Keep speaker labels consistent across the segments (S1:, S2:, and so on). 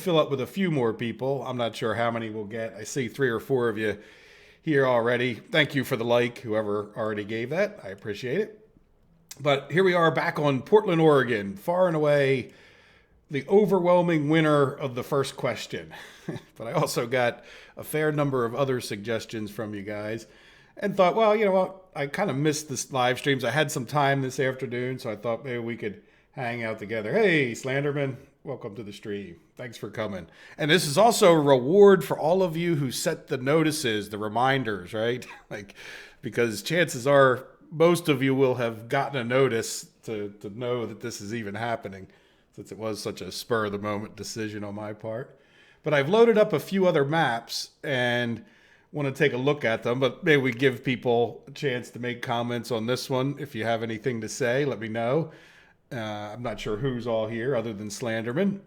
S1: fill up with a few more people. I'm not sure how many we'll get. I see 3 or 4 of you here already. Thank you for the like, whoever already gave that. I appreciate it. But here we are back on Portland, Oregon, far and away the overwhelming winner of the first question. But I also got a fair number of other suggestions from you guys and thought, well, you know what? I kind of missed this live streams. I had some time this afternoon, so I thought maybe we could hang out together. Hey, Slenderman, welcome to the stream. Thanks for coming. And this is also a reward for all of you who set the notices, the reminders, right? Because chances are most of you will have gotten a notice to know that this is even happening, since it was such a spur of the moment decision on my part. But I've loaded up a few other maps and want to take a look at them, but maybe we give people a chance to make comments on this one. If you have anything to say, let me know. I'm not sure who's all here other than Slenderman,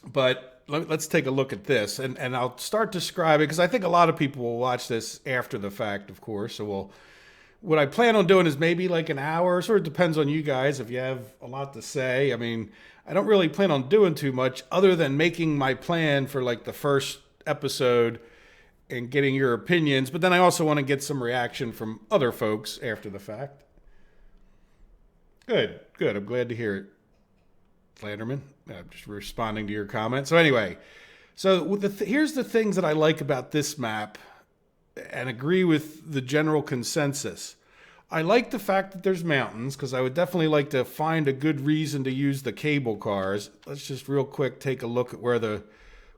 S1: but let's take a look at this, and I'll start describing, because I think a lot of people will watch this after the fact, of course. So what I plan on doing is maybe like an hour. Sort of depends on you guys if you have a lot to say. I mean, I don't really plan on doing too much other than making my plan for like the first episode and getting your opinions, but then I also want to get some reaction from other folks after the fact. Good. I'm glad to hear it, Slenderman. I'm just responding to your comment. So anyway, here's the things that I like about this map and agree with the general consensus. I like the fact that there's mountains, because I would definitely like to find a good reason to use the cable cars. Let's just real quick take a look at where the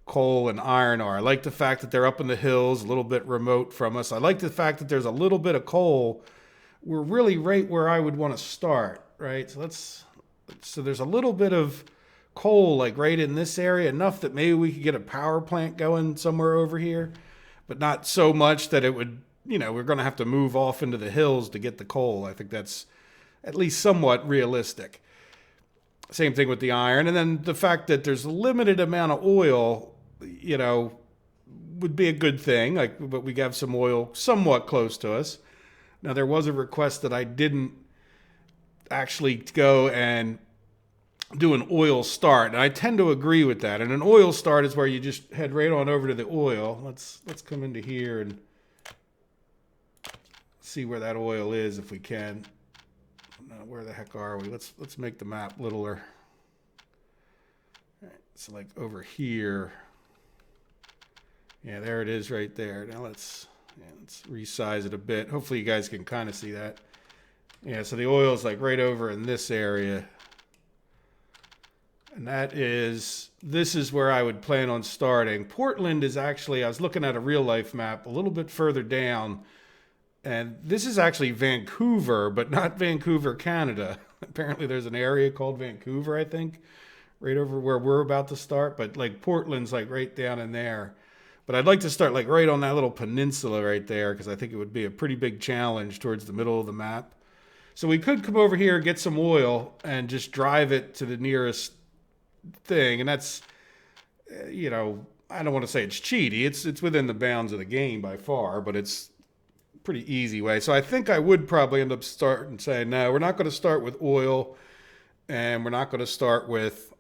S1: coal and iron are. I like the fact that they're up in the hills, a little bit remote from us. I like the fact that there's a little bit of coal. We're really right where I would want to start, right? So there's a little bit of coal like right in this area, enough that maybe we could get a power plant going somewhere over here, but not so much that it would, we're going to have to move off into the hills to get the coal. I think that's at least somewhat realistic. Same thing with the iron. And then the fact that there's a limited amount of oil, would be a good thing. But we have some oil somewhat close to us. Now, there was a request that I didn't actually go and do an oil start, and I tend to agree with that. And an oil start is where you just head right on over to the oil. Let's come into here and see where that oil is if we can. Where the heck are we? Let's make the map littler. All right, so like over here. Yeah, there it is right there. Now let's resize it a bit. Hopefully you guys can kind of see that. Yeah, so the oil is like right over in this area. And this is where I would plan on starting. Portland is actually, I was looking at a real life map a little bit further down. And this is actually Vancouver, but not Vancouver, Canada. Apparently there's an area called Vancouver, I think, right over where we're about to start. But like Portland's like right down in there. But I'd like to start like right on that little peninsula right there, because I think it would be a pretty big challenge towards the middle of the map. So we could come over here, get some oil, and just drive it to the nearest thing. And that's, I don't want to say it's cheaty. It's within the bounds of the game by far, but it's a pretty easy way. So I think I would probably end up starting saying, no, we're not going to start with oil, and we're not going to start with,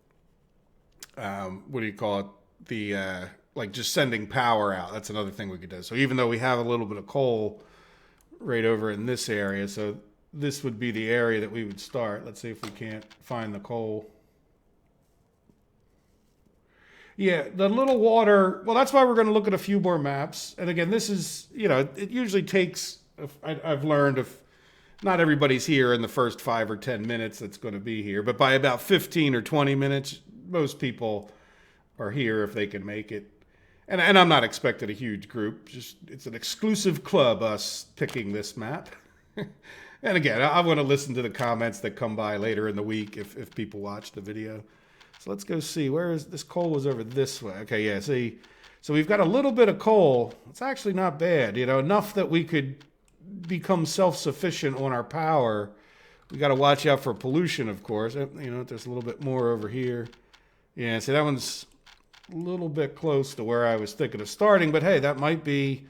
S1: the like just sending power out. That's another thing we could do. So even though we have a little bit of coal right over in this area, so this would be the area that we would start. Let's see if we can't find the coal. Yeah, the little water, well, that's why we're going to look at a few more maps. And again, this is, it usually takes, I've learned, if not everybody's here in the first 5 or 10 minutes that's going to be here, but by about 15 or 20 minutes, most people are here if they can make it. And I'm not expecting a huge group. Just it's an exclusive club, us picking this map. And again, I want to listen to the comments that come by later in the week if people watch the video. So let's go see. Where is this coal? Was over this way. Okay, yeah, see. So we've got a little bit of coal. It's actually not bad, enough that we could become self-sufficient on our power. We got to watch out for pollution, of course. There's a little bit more over here. Yeah, see, that one's a little bit close to where I was thinking of starting, but hey, that might be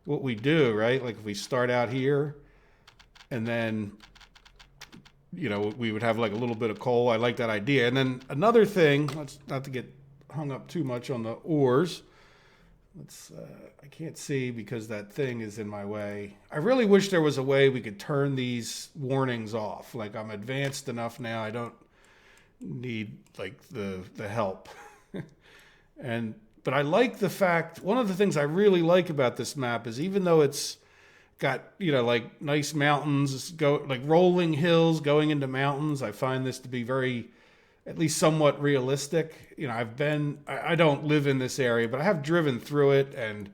S1: what we do, right? Like if we start out here and then, we would have like a little bit of coal. I like that idea. And then another thing, let's not to get hung up too much on the oars. I can't see because that thing is in my way. I really wish there was a way we could turn these warnings off. Like, I'm advanced enough now, I don't need like the help. But I like the fact, one of the things I really like about this map is, even though it's got, like nice mountains, like rolling hills going into mountains, I find this to be very, at least somewhat realistic. I don't live in this area, but I have driven through it, and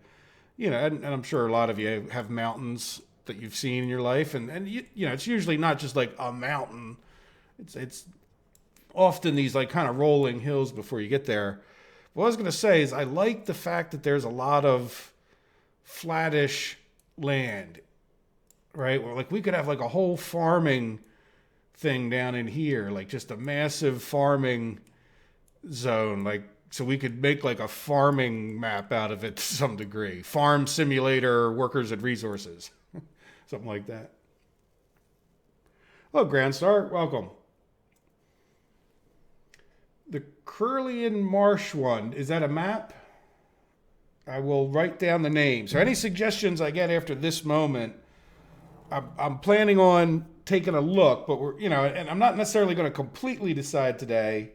S1: and I'm sure a lot of you have mountains that you've seen in your life, and it's usually not just like a mountain. It's often these like kind of rolling hills before you get there. What I was going to say is, I like the fact that there's a lot of flattish land, right? Where like we could have like a whole farming thing down in here, like just a massive farming zone, like, so we could make like a farming map out of it to some degree. Farm simulator, workers and resources. Something like that. Hello, Grandstar. Welcome. The Curlian Marsh one, is that a map? I will write down the name. So any suggestions I get after this moment, I'm planning on taking a look, but and I'm not necessarily going to completely decide today.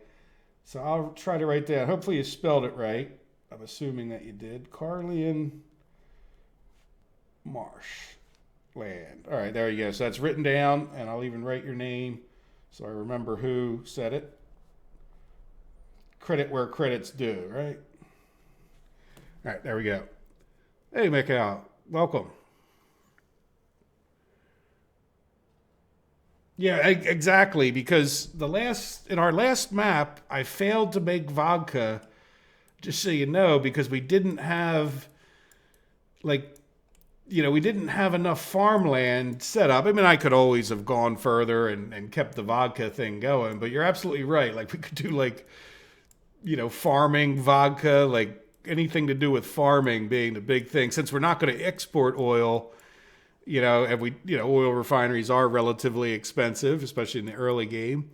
S1: So I'll try to write down. Hopefully you spelled it right. I'm assuming that you did. Carlian Marsh Land. All right, there you go. So that's written down, and I'll even write your name so I remember who said it. Credit where credit's due, right? All right, there we go. Hey, Mikhail, welcome. Yeah, exactly, because in our last map, I failed to make vodka, just so you know, because we didn't have, we didn't have enough farmland set up. I mean, I could always have gone further and kept the vodka thing going, but you're absolutely right. Like, we could do, farming vodka, like anything to do with farming being the big thing, since we're not going to export oil. And oil refineries are relatively expensive, especially in the early game.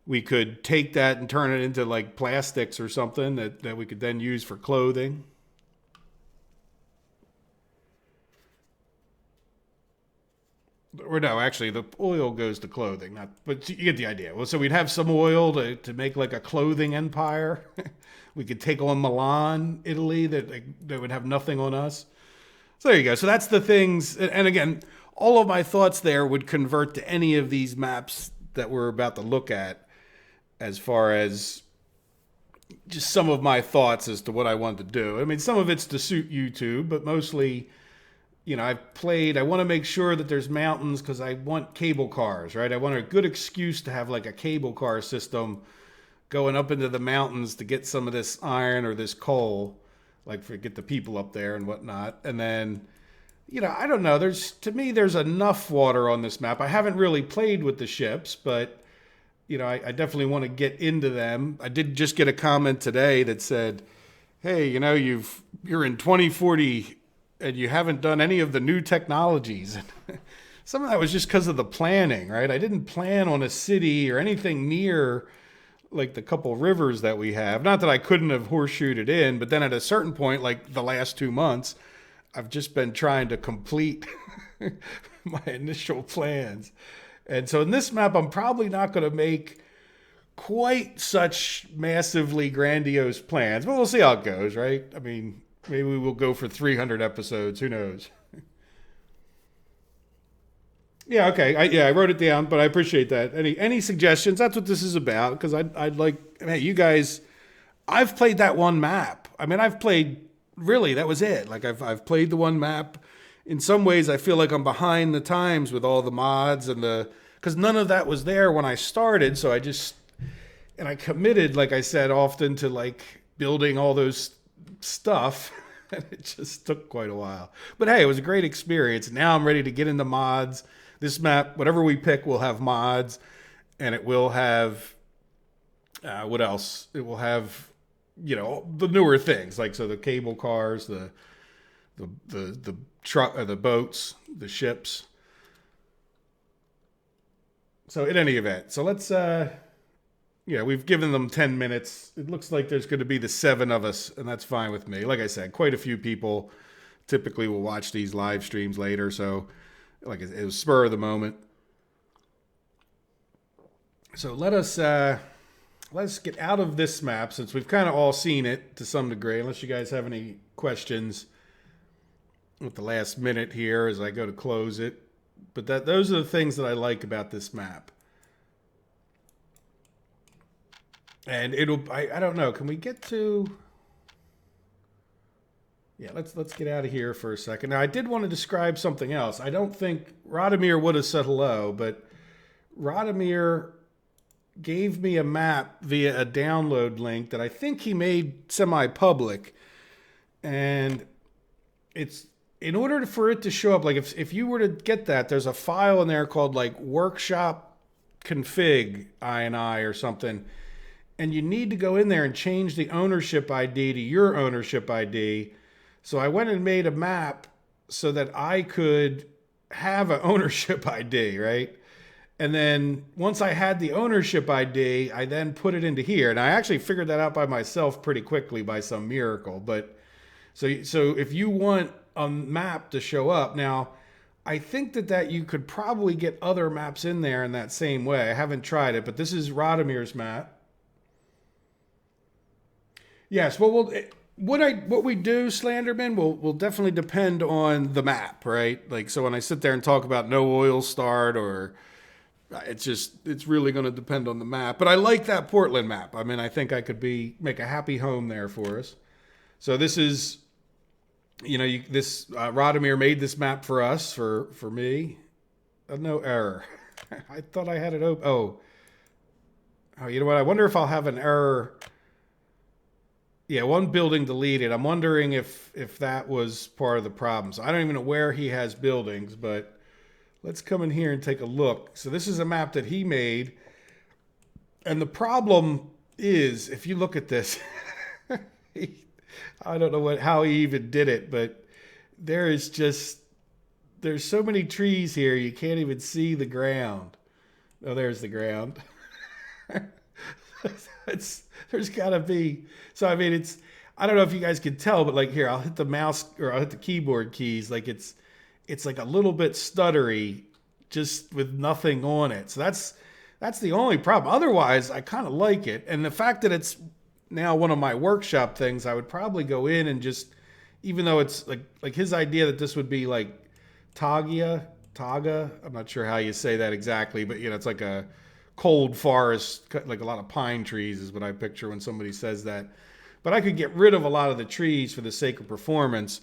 S1: We could take that and turn it into like plastics or something that we could then use for clothing. Or no, actually, the oil goes to clothing, but you get the idea. Well, so we'd have some oil to make like a clothing empire. We could take on Milan, Italy, that would have nothing on us. So there you go. So that's the things. And again, all of my thoughts there would convert to any of these maps that we're about to look at, as far as just some of my thoughts as to what I want to do. I mean, some of it's to suit YouTube, but mostly, I want to make sure that there's mountains because I want cable cars, right? I want a good excuse to have like a cable car system going up into the mountains to get some of this iron or this coal. Like, get the people up there and whatnot. And then, I don't know. To me, there's enough water on this map. I haven't really played with the ships, but, I definitely want to get into them. I did just get a comment today that said, hey, you're in 2040 and you haven't done any of the new technologies. Some of that was just because of the planning, right? I didn't plan on a city or anything near like the couple rivers that we have. Not that I couldn't have horseshoed it in, but then at a certain point, like the last 2 months, I've just been trying to complete my initial plans. And so in this map, I'm probably not going to make quite such massively grandiose plans, but we'll see how it goes, right? I mean, maybe we'll go for 300 episodes. Who knows? Yeah, okay. I wrote it down, but I appreciate that. Any suggestions? That's what this is about, because I'd like, hey, you guys, I've played that one map. I mean, that was it. Like, I've played the one map. In some ways, I feel like I'm behind the times with all the mods because none of that was there when I started. So I committed, like I said, often to like building all those stuff. And it just took quite a while. But hey, it was a great experience. Now I'm ready to get into mods. This map, whatever we pick, will have mods, and it will have, what else? It will have, the newer things, like, so the cable cars, the truck, or the boats, the ships. So in any event, so let's Yeah, we've given them 10 minutes. It looks like there's going to be the 7 of us, and that's fine with me. Like I said, quite a few people typically will watch these live streams later, so like it was spur of the moment. So let's get out of this map since we've kind of all seen it to some degree, unless you guys have any questions with the last minute here as I go to close it. But those are the things that I like about this map. And I don't know, can we get to... Yeah, let's get out of here for a second. Now, I did want to describe something else. I don't think Radomir would have said hello, but Radomir gave me a map via a download link that I think he made semi-public. And it's in order for it to show up, like if you were to get that, there's a file in there called like workshop config ini or something. And you need to go in there and change the ownership ID to your ownership ID. So I went and made a map so that I could have an ownership ID, right? And then once I had the ownership ID, I then put it into here. And I actually figured that out by myself pretty quickly by some miracle. But so if you want a map to show up, now I think that you could probably get other maps in there in that same way. I haven't tried it, but this is Radomir's map. Yes, well, what we do, Slenderman, will definitely depend on the map, right? Like, so when I sit there and talk about no oil start, or it's really going to depend on the map. But I like that Portland map. I mean, I think I could make a happy home there for us. So this is, Radomir made this map for us, for me. No error. I thought I had it open. Oh, you know what? I wonder if I'll have an error. Yeah, one building deleted. I'm wondering if that was part of the problem. So I don't even know where he has buildings, but let's come in here and take a look. So this is a map that he made. And the problem is, if you look at this, I don't know how he even did it, but there's so many trees here, you can't even see the ground. Oh, there's the ground. There's gotta be. So I mean, I don't know if you guys can tell, but like here, I'll hit the mouse or I'll hit the keyboard keys. Like it's like a little bit stuttery, just with nothing on it. So that's the only problem. Otherwise, I kind of like it. And the fact that it's now one of my workshop things, I would probably go in and just, even though it's like his idea that this would be like Taga. I'm not sure how you say that exactly, but it's like a cold forest, like a lot of pine trees is what I picture when somebody says that. But I could get rid of a lot of the trees for the sake of performance.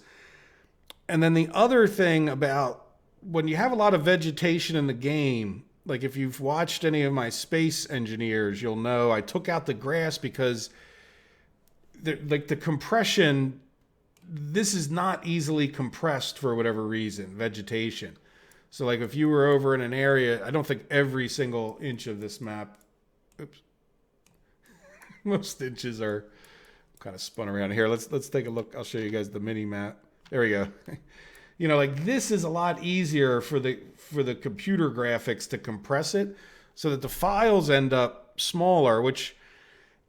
S1: And then the other thing about when you have a lot of vegetation in the game, like if you've watched any of my Space Engineers, you'll know I took out the grass because the compression, this is not easily compressed for whatever reason, vegetation. So like if you were over in an area, I don't think every single inch of this map, most inches are kind of spun around here. Let's take a look. I'll show you guys the mini map. There we go. Like this is a lot easier for the computer graphics to compress it so that the files end up smaller, which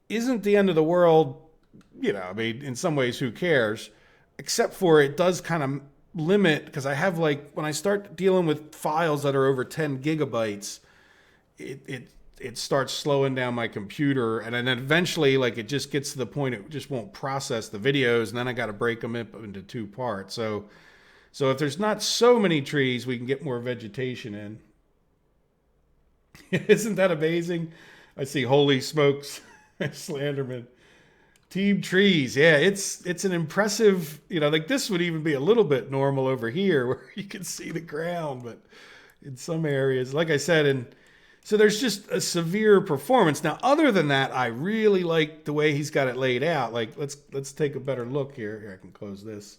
S1: isn't the end of the world. I mean, in some ways, who cares? Except for it does kind of limit, because I have like, when I start dealing with files that are over 10 gigabytes, it starts slowing down my computer, and then eventually like it just gets to the point it just won't process the videos, and then I got to break them up into 2 parts. So if there's not so many trees, we can get more vegetation in. Isn't that amazing? I see, holy smokes, Slenderman. Team trees, yeah, it's an impressive, like this would even be a little bit normal over here where you can see the ground, but in some areas, like I said, and so there's just a severe performance. Now, other than that, I really like the way he's got it laid out. Like, let's take a better look here. Here, I can close this.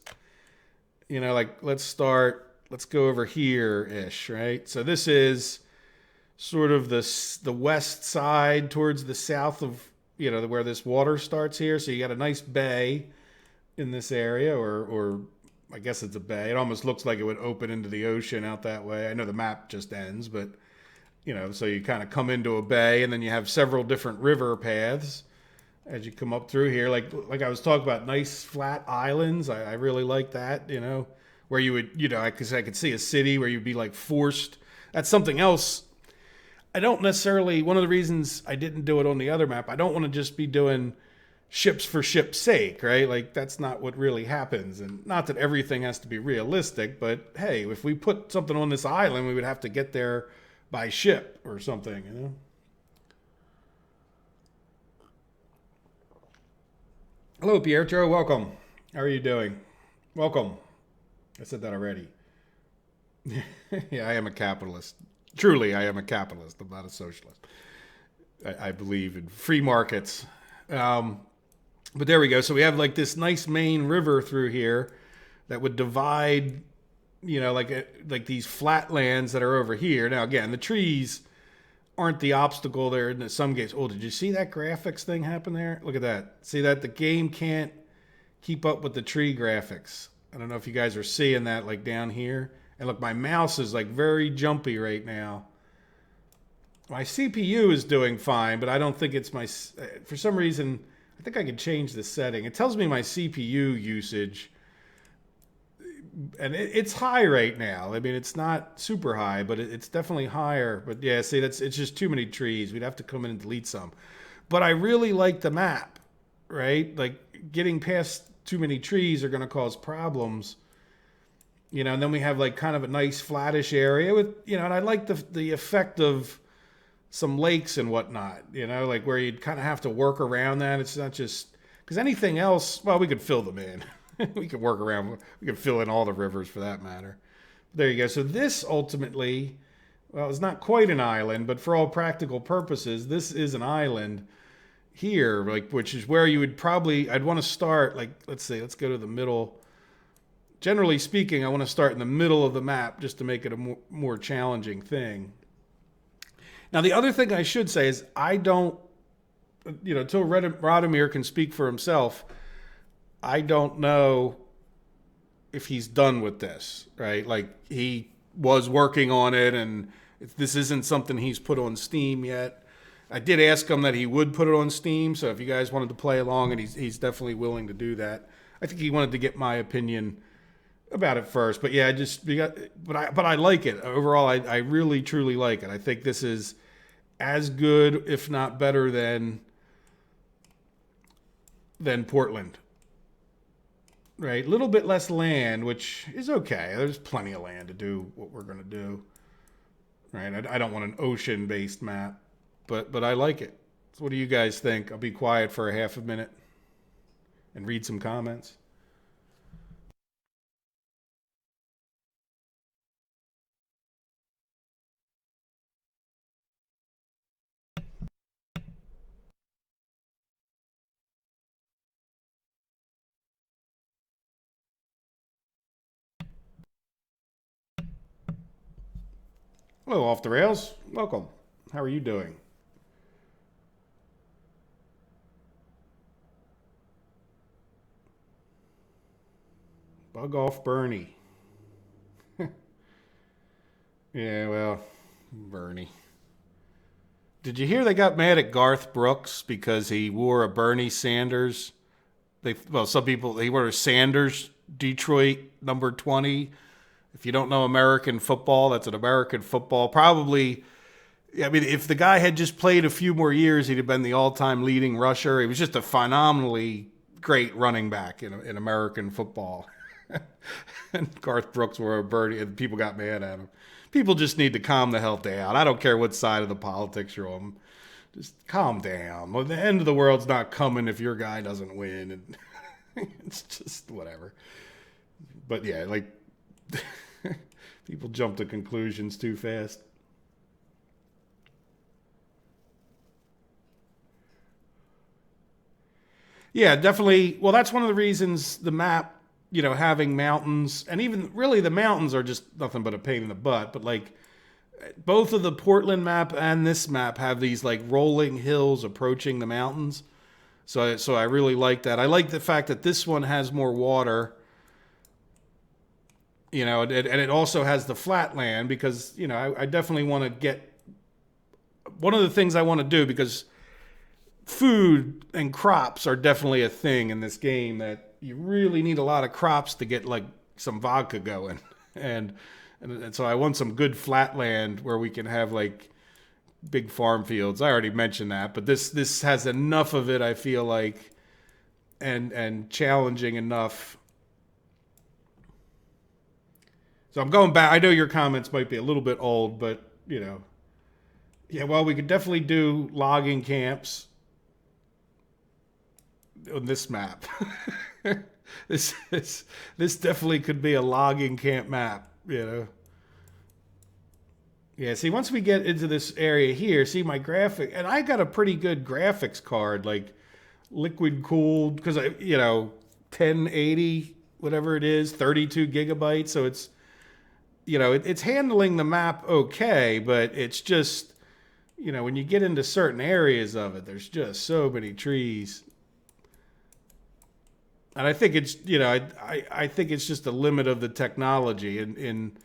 S1: Like let's go over here-ish, right? So this is sort of the west side towards the south of where this water starts here. So you got a nice bay in this area, or I guess it's a bay. It almost looks like it would open into the ocean out that way. I know the map just ends, but So you kind of come into a bay, and then you have several different river paths as you come up through here. Like I was talking about, nice flat islands. I really like that. Where you would, because I could see a city where you'd be like forced. That's something else. I don't necessarily. One of the reasons I didn't do it on the other map, I don't want to just be doing ships for ship's sake, right? Like, that's not what really happens. And not that everything has to be realistic, but hey, if we put something on this island, we would have to get there by ship or something. Hello, Pietro. Welcome. How are you doing? Welcome. I said that already. Yeah, I am a capitalist. Truly, I am a capitalist. I'm not a socialist. I believe in free markets. But there we go. So we have like this nice main river through here that would divide, like these flatlands that are over here. Now, again, the trees aren't the obstacle there in some games. Oh, did you see that graphics thing happen there? Look at that. See that? The game can't keep up with the tree graphics. I don't know if you guys are seeing that, like down here. And look, my mouse is like very jumpy right now. My CPU is doing fine, but I don't think it's for some reason, I think I could change the setting. It tells me my CPU usage, and it's high right now. I mean, it's not super high, but it's definitely higher. But yeah, see, it's just too many trees. We'd have to come in and delete some. But I really like the map, right? Like, getting past too many trees are going to cause problems. And then we have like kind of a nice flattish area with, and I like the effect of some lakes and whatnot, like where you'd kind of have to work around that. It's not just because anything else, well, we could fill them in. We could work around. We could fill in all the rivers for that matter. There you go. So this ultimately, well, it's not quite an island, but for all practical purposes, this is an island here, like, which is where you would I'd want to start, like, let's go to the middle. Generally speaking, I want to start in the middle of the map just to make it a more challenging thing. Now, the other thing I should say is I don't, until Radomir can speak for himself, I don't know if he's done with this, right? Like, he was working on it, and this isn't something he's put on Steam yet. I did ask him that he would put it on Steam, so if you guys wanted to play along, and he's definitely willing to do that. I think he wanted to get my opinion about it first, but yeah, but I like it overall. I really truly like it. I think this is as good, if not better, than Portland. Right, a little bit less land, which is okay. There's plenty of land to do what we're gonna do. Right, I don't want an ocean-based map, but I like it. So what do you guys think? I'll be quiet for a half a minute and read some comments. Hello, Off the Rails. Welcome. How are you doing? Bug off Bernie. Yeah, well, Bernie. Did you hear they got mad at Garth Brooks because he wore a Bernie Sanders? Some people, he wore a Sanders Detroit number 20. If you don't know American football, that's an American football. Probably, I mean, if the guy had just played a few more years, he'd have been the all-time leading rusher. He was just a phenomenally great running back in American football. And Garth Brooks wore a Bernie, and people got mad at him. People just need to calm the hell down. I don't care what side of the politics you're on. Just calm down. Well, the end of the world's not coming if your guy doesn't win. And it's just whatever. But yeah, like, people jump to conclusions too fast. Yeah, definitely. Well, that's one of the reasons the map, having mountains, and even really the mountains are just nothing but a pain in the butt. But like, both of the Portland map and this map have these like rolling hills approaching the mountains. So I really like that. I like the fact that this one has more water. And it also has the flat land because, I definitely want to get one of the things I want to do, because food and crops are definitely a thing in this game, that you really need a lot of crops to get like some vodka going. And so I want some good flat land where we can have like big farm fields. I already mentioned that, but this has enough of it, I feel like, and challenging enough. So I'm going back. I know your comments might be a little bit old, but yeah, well, we could definitely do logging camps on this map. This definitely could be a logging camp map. Yeah, see, once we get into this area here, see my graphic, and I got a pretty good graphics card, like liquid cooled, because 1080, whatever it is, 32 gigabytes. So it's, it's handling the map okay, but it's just, when you get into certain areas of it, there's just so many trees. And I think it's, I think it's just the limit of the technology. In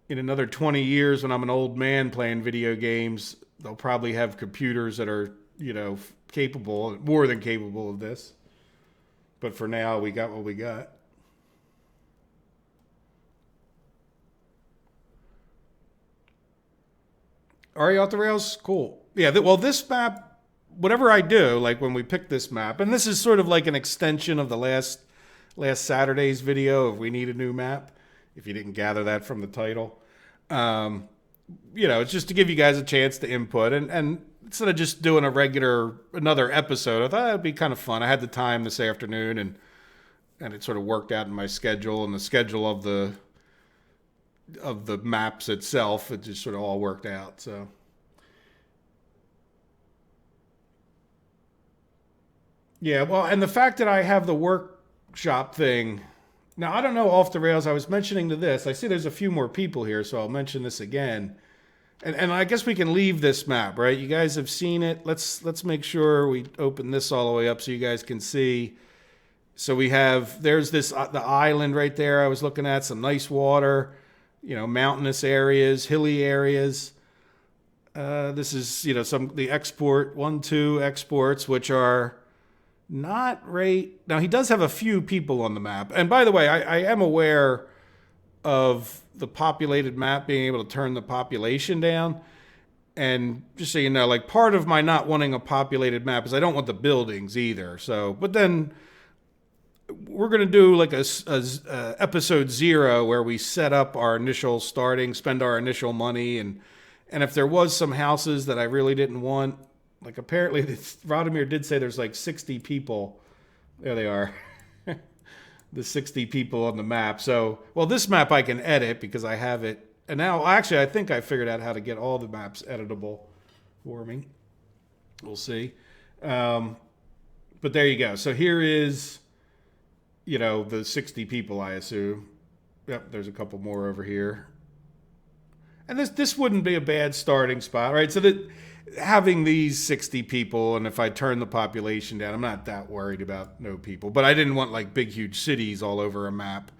S1: another 20 years, when I'm an old man playing video games, they'll probably have computers that are, capable, more than capable of this. But for now, we got what we got. Are you off the rails? Cool. Yeah, well, this map, whatever I do, like when we pick this map, and this is sort of like an extension of the last Saturday's video of we need a new map, if you didn't gather that from the title. It's just to give you guys a chance to input, and instead of just doing another episode, I thought it'd be kind of fun. I had the time this afternoon, and it sort of worked out in my schedule and the schedule of the maps itself. It just sort of all worked out. So yeah, well, and the fact that I have the workshop thing. Now, I don't know, off the rails, I was mentioning to this. I see there's a few more people here, so I'll mention this again. And I guess we can leave this map, right? You guys have seen it. Let's make sure we open this all the way up so you guys can see. So there's the island right there I was looking at, some nice water, mountainous areas, hilly areas. This is, the export, 1-2 exports, which are not right. Now, he does have a few people on the map. And by the way, I am aware of the populated map being able to turn the population down. And just so you know, like, part of my not wanting a populated map is I don't want the buildings either. So, but then we're going to do like a episode 0 where we set up our initial starting, spend our initial money. And if there was some houses that I really didn't want, like apparently Radomir did say there's like 60 people. There they are. The 60 people on the map. So, well, this map I can edit because I have it. And now, actually, I think I figured out how to get all the maps editable for me. We'll see. But there you go. So here is, the 60 people, I assume. Yep, there's a couple more over here. And this wouldn't be a bad starting spot, right? So that having these 60 people, and if I turn the population down, I'm not that worried about no people. But I didn't want like big, huge cities all over a map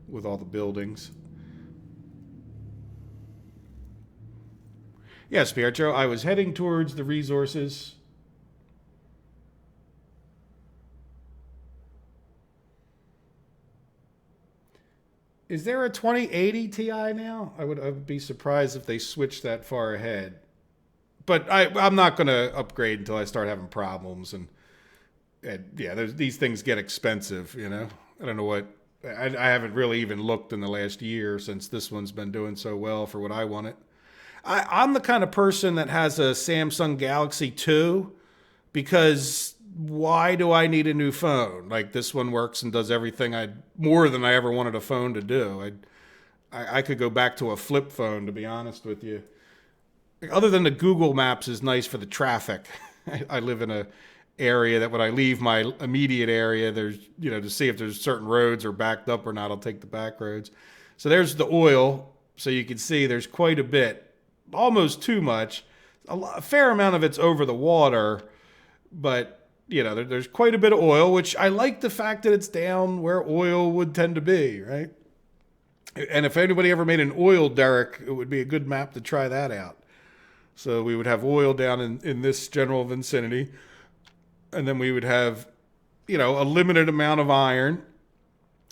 S1: with all the buildings. Yes, Pietro, I was heading towards the resources. Is there a 2080 Ti now? I would be surprised if they switched that far ahead. But I'm not going to upgrade until I start having problems. And yeah, these things get expensive, I don't know what. I haven't really even looked in the last year since this one's been doing so well for what I wanted. I'm the kind of person that has a Samsung Galaxy 2 because why do I need a new phone? Like, this one works and does everything more than I ever wanted a phone to do. I could go back to a flip phone, to be honest with you. Other than the Google Maps is nice for the traffic. I live in a area that when I leave my immediate area, there's, to see if there's certain roads are backed up or not, I'll take the back roads. So there's the oil. So you can see there's quite a bit, almost too much. A fair amount of it's over the water, but there's quite a bit of oil, which I like the fact that it's down where oil would tend to be, right? And if anybody ever made an oil derrick, it would be a good map to try that out. So we would have oil down in this general vicinity. And then we would have, a limited amount of iron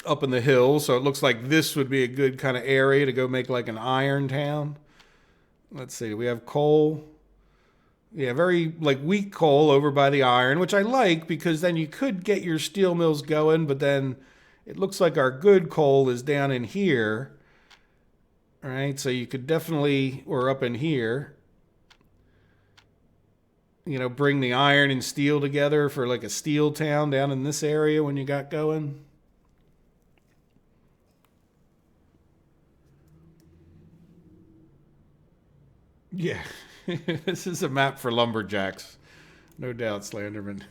S1: up in the hills. So it looks like this would be a good kind of area to go make like an iron town. Let's see, we have coal. Yeah, very like weak coal over by the iron, which I like because then you could get your steel mills going, but then it looks like our good coal is down in here. All right, so you could definitely, or up in here, bring the iron and steel together for like a steel town down in this area when you got going. Yeah, this is a map for lumberjacks. No doubt, Slenderman.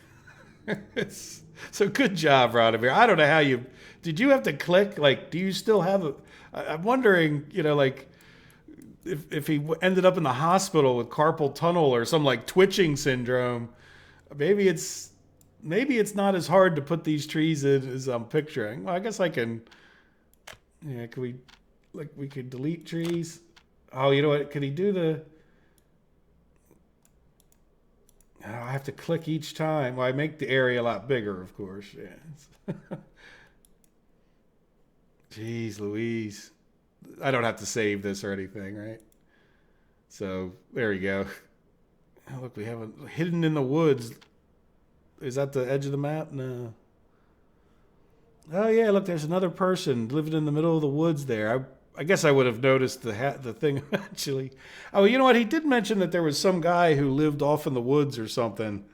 S1: So good job, Radomir. I don't know how did you have to click? Like, do you still have I'm wondering, like, if he ended up in the hospital with carpal tunnel or some like twitching syndrome, maybe it's not as hard to put these trees in as I'm picturing. Well, I guess I can. Yeah, we could delete trees. Oh, you know what? Could he do the? Oh, I have to click each time. Well, I make the area a lot bigger, of course. Yeah. Jeez Louise. I don't have to save this or anything, right? So there we go. Oh, look, we have a hidden in the woods. Is that the edge of the map? No. Oh yeah, look, there's another person living in the middle of the woods there. I guess I would have noticed the thing eventually. Oh, you know what? He did mention that there was some guy who lived off in the woods or something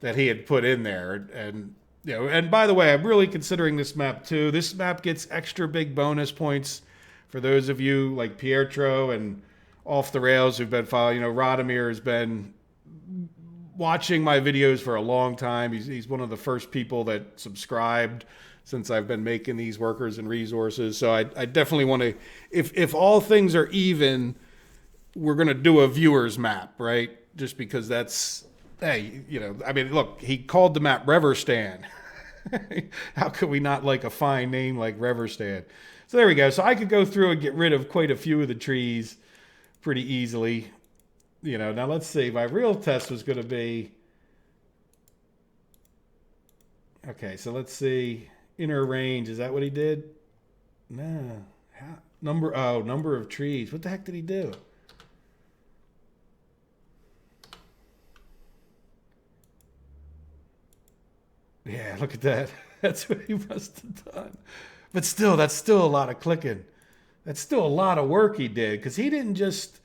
S1: that he had put in there. And and by the way, I'm really considering this map too. This map gets extra big bonus points for those of you like Pietro and Off the Rails who've been following. Radomir has been watching my videos for a long time. He's one of the first people that subscribed since I've been making these workers and resources. So I definitely want to, if all things are even, we're going to do a viewer's map, right? Just because that's, hey, I mean, look, he called the map Reverstan. How could we not like a fine name like Reverstan? So there we go. So I could go through and get rid of quite a few of the trees pretty easily. Now let's see. My real test was going to be, okay, so let's see. Inner range, is that what he did? No. Number of trees. What the heck did he do? Yeah, look at that. That's what he must have done. But still, that's still a lot of clicking. That's still a lot of work he did, because he didn't just,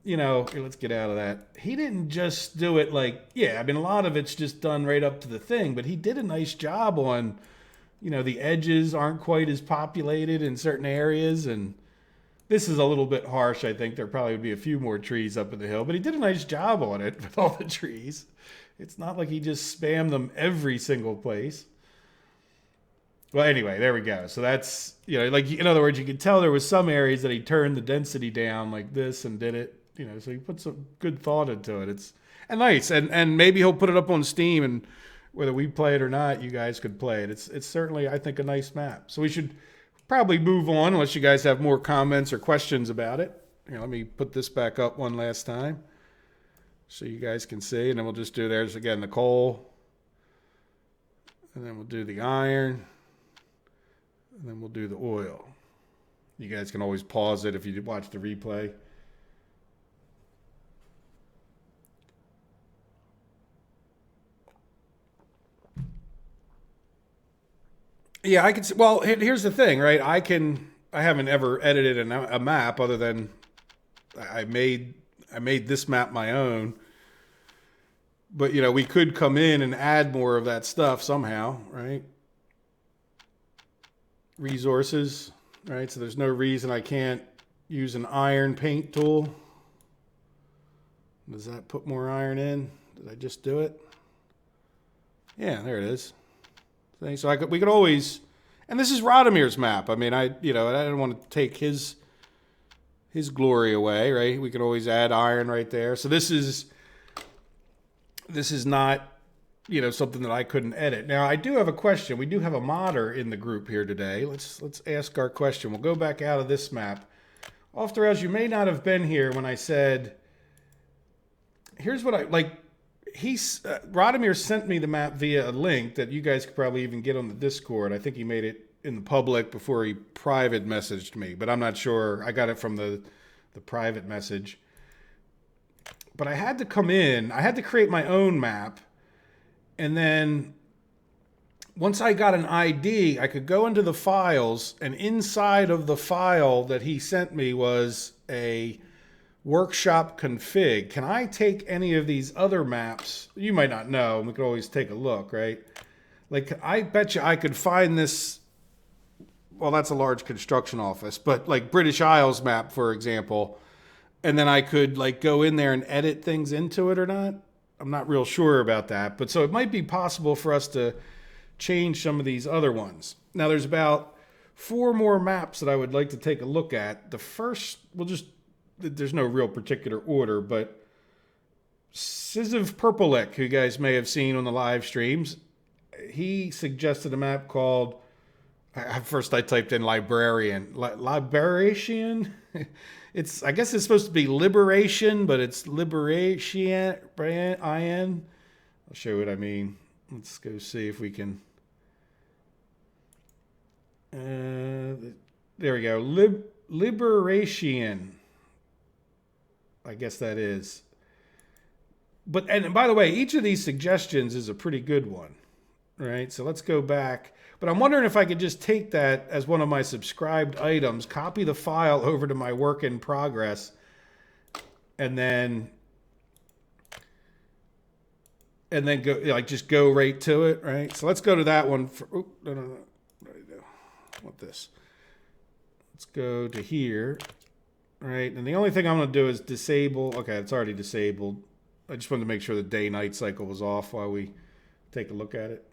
S1: here, let's get out of that. He didn't just do it like, yeah, I mean, a lot of it's just done right up to the thing, but he did a nice job on, the edges aren't quite as populated in certain areas, and this is a little bit harsh. I think there probably would be a few more trees up in the hill, but he did a nice job on it with all the trees. It's not like he just spammed them every single place. Well, anyway, there we go. So that's, like, in other words, you could tell there was some areas that he turned the density down like this and did it, so he put some good thought into it. It's nice. And maybe he'll put it up on Steam, and whether we play it or not, you guys could play it. It's certainly, I think, a nice map. So we should probably move on unless you guys have more comments or questions about it. Let me put this back up one last time so you guys can see. And then we'll just do, there's again the coal. And then we'll do the iron. And then we'll do the oil. You guys can always pause it if you watch the replay. Yeah, I can see. Well, here's the thing, right? I haven't ever edited a map other than I made this map my own. But, we could come in and add more of that stuff somehow, right? Resources, right? So there's no reason I can't use an iron paint tool. Does that put more iron in? Did I just do it? Yeah, there it is. So we could always, and this is Radomir's map. I mean, I didn't want to take his glory away, right? We could always add iron right there. So this is not, something that I couldn't edit. Now, I do have a question. We do have a modder in the group here today. Let's ask our question. We'll go back out of this map. off the rails. You may not have been here when I said, here's what I like. Radomir sent me the map via a link that you guys could probably even get on the Discord. I think he made it in the public before he private messaged me, but I'm not sure. I got it from the private message. But I had to come in. I had to create my own map. And then once I got an ID, I could go into the files, and inside of the file that he sent me was a workshop config. Can I take any of these other maps? You might not know. We could always take a look, right? Like, I bet you I could find this. Well, that's a large construction office, but like British Isles map, for example, and then I could like go in there and edit things into it or not. I'm not real sure about that, but so it might be possible for us to change some of these other ones. Now, there's about 4 more maps that I would like to take a look at. The first, there's no real particular order, but Siziv Purpleek, who you guys may have seen on the live streams, he suggested a map called, first I typed in librarian. Liberation? I guess it's supposed to be liberation, but it's liberation. I'll show you what I mean. Let's go see if we can. There we go. Liberation. I guess that is. And by the way, each of these suggestions is a pretty good one, right? So let's go back. But I'm wondering if I could just take that as one of my subscribed items, copy the file over to my work in progress, and then go, like, just go right to it, right? So let's go to that one. No. I want this. Let's go to here, right? And the only thing I'm going to do is disable. Okay, it's already disabled. I just wanted to make sure the day-night cycle was off while we take a look at it.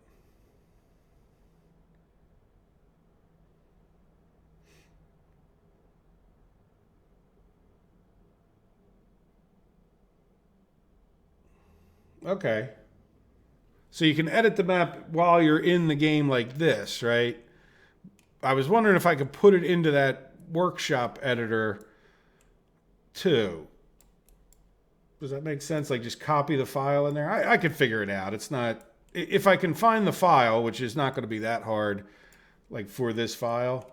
S1: Okay. So you can edit the map while you're in the game like this, right? I was wondering if I could put it into that workshop editor too. Does that make sense? Like, just copy the file in there? I could figure it out. It's not... If I can find the file, which is not going to be that hard, like for this file,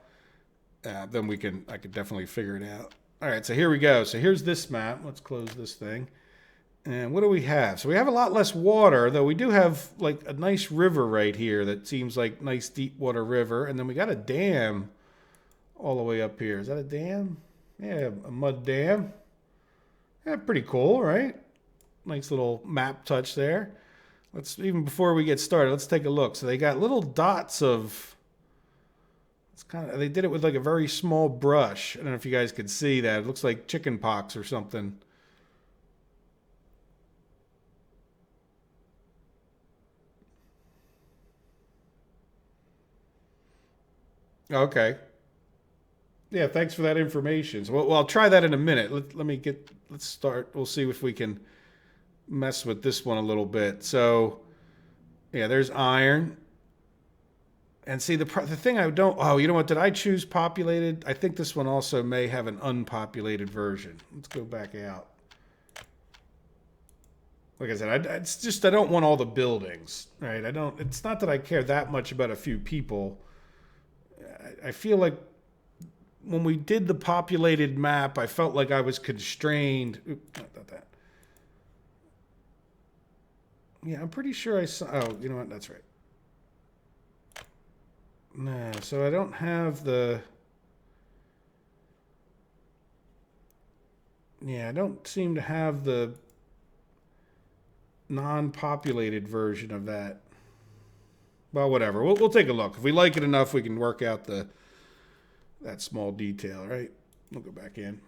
S1: then I could definitely figure it out. All right, so here we go. So here's this map. Let's close this thing. And what do we have? So we have a lot less water, though we do have like a nice river right here that seems like nice deep water river. And then we got a dam all the way up here. Is that a dam? Yeah, a mud dam. Yeah, pretty cool, right? Nice little map touch there. Even before we get started, let's take a look. So they got little dots of, they did it with like a very small brush. I don't know if you guys could see that. It looks like chicken pox or something. Okay. Yeah, thanks for that information. So, well, I'll try that in a minute. Let's start. We'll see if we can mess with this one a little bit. So, yeah, there's iron. And see, the thing I don't... Oh, you know what? Did I choose populated? I think this one also may have an unpopulated version. Let's go back out. Like I said, it's just I don't want all the buildings, right? It's not that I care that much about a few people. I feel like when we did the populated map, I felt like I was constrained. Oops, not that. Yeah, I'm pretty sure I saw... Oh, you know what? That's right. No, so I don't have the... Yeah, I don't seem to have the non-populated version of that. Well, whatever. We'll take a look. If we like it enough, we can work out that small detail, right? We'll go back in.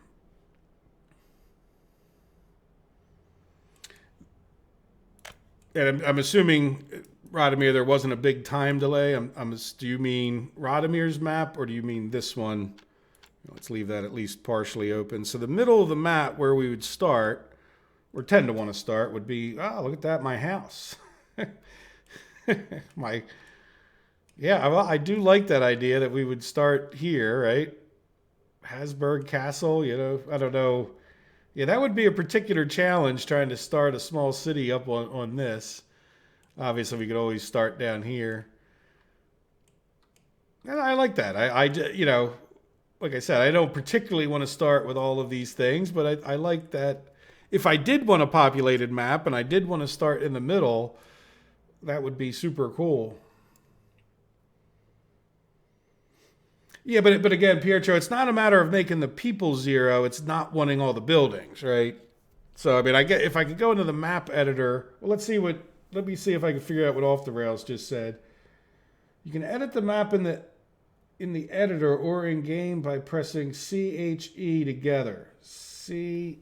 S1: And I'm assuming, Radomir, there wasn't a big time delay. Do you mean Radomir's map, or do you mean this one? Let's leave that at least partially open. So the middle of the map where we would start, or tend to want to start, would be, look at that, my house. Yeah, well, I do like that idea that we would start here, right? Hasburg Castle, you know, I don't know. Yeah, that would be a particular challenge trying to start a small city up on this. Obviously, we could always start down here. And I like that. You know, like I said, I don't particularly want to start with all of these things, but I like that. If I did want a populated map and I did want to start in the middle, that would be super cool. Yeah, but again, Pietro, it's not a matter of making the people zero. It's not wanting all the buildings, right? So I mean, I get if I could go into the map editor. Well, let me see if I can figure out what Off the Rails just said. You can edit the map in the editor or in game by pressing CHE together. CHE.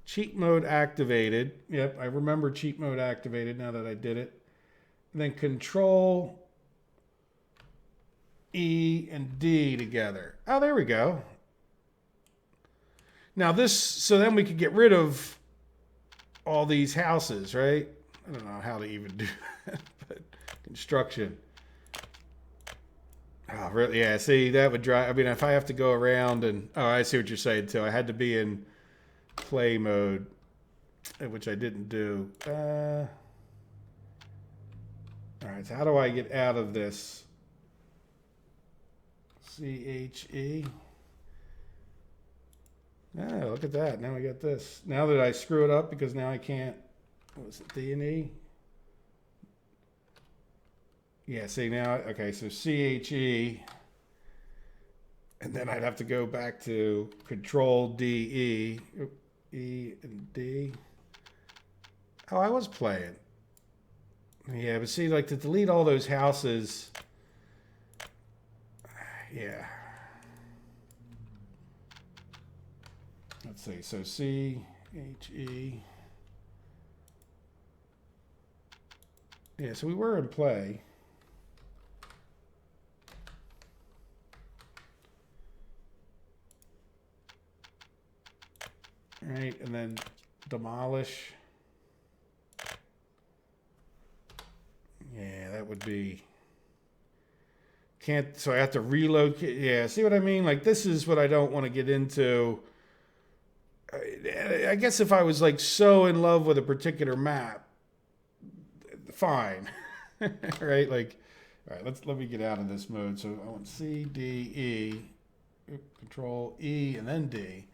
S1: Cheat mode activated. Yep, I remember cheat mode activated now that I did it. And then Control E and D together. Oh, there we go. Now so then we could get rid of all these houses, right? I don't know how to even do that, but construction. Oh, really? Yeah, see, that would drive, I mean, if I have to go around and, oh, I see what you're saying too. I had to be in play mode, which I didn't do. All right, so how do I get out of this? CHE. Oh, look at that. Now we got this. Now that I screw it up because now I can't, what was it, D and E? Yeah, see now, okay, so CHE, and then I'd have to go back to Control DE, E and D. Oh, I was playing. Yeah, but see, like to delete all those houses, yeah. Let's see, so CHE. Yeah, so we were in play. Right, and then demolish. Yeah, that would be. Can't, so I have to relocate. Yeah, see what I mean? Like, this is what I don't want to get into. I guess if I was like so in love with a particular map, fine. Right? Like, all right, let me get out of this mode. So I want C, D, E, Control E, and then D.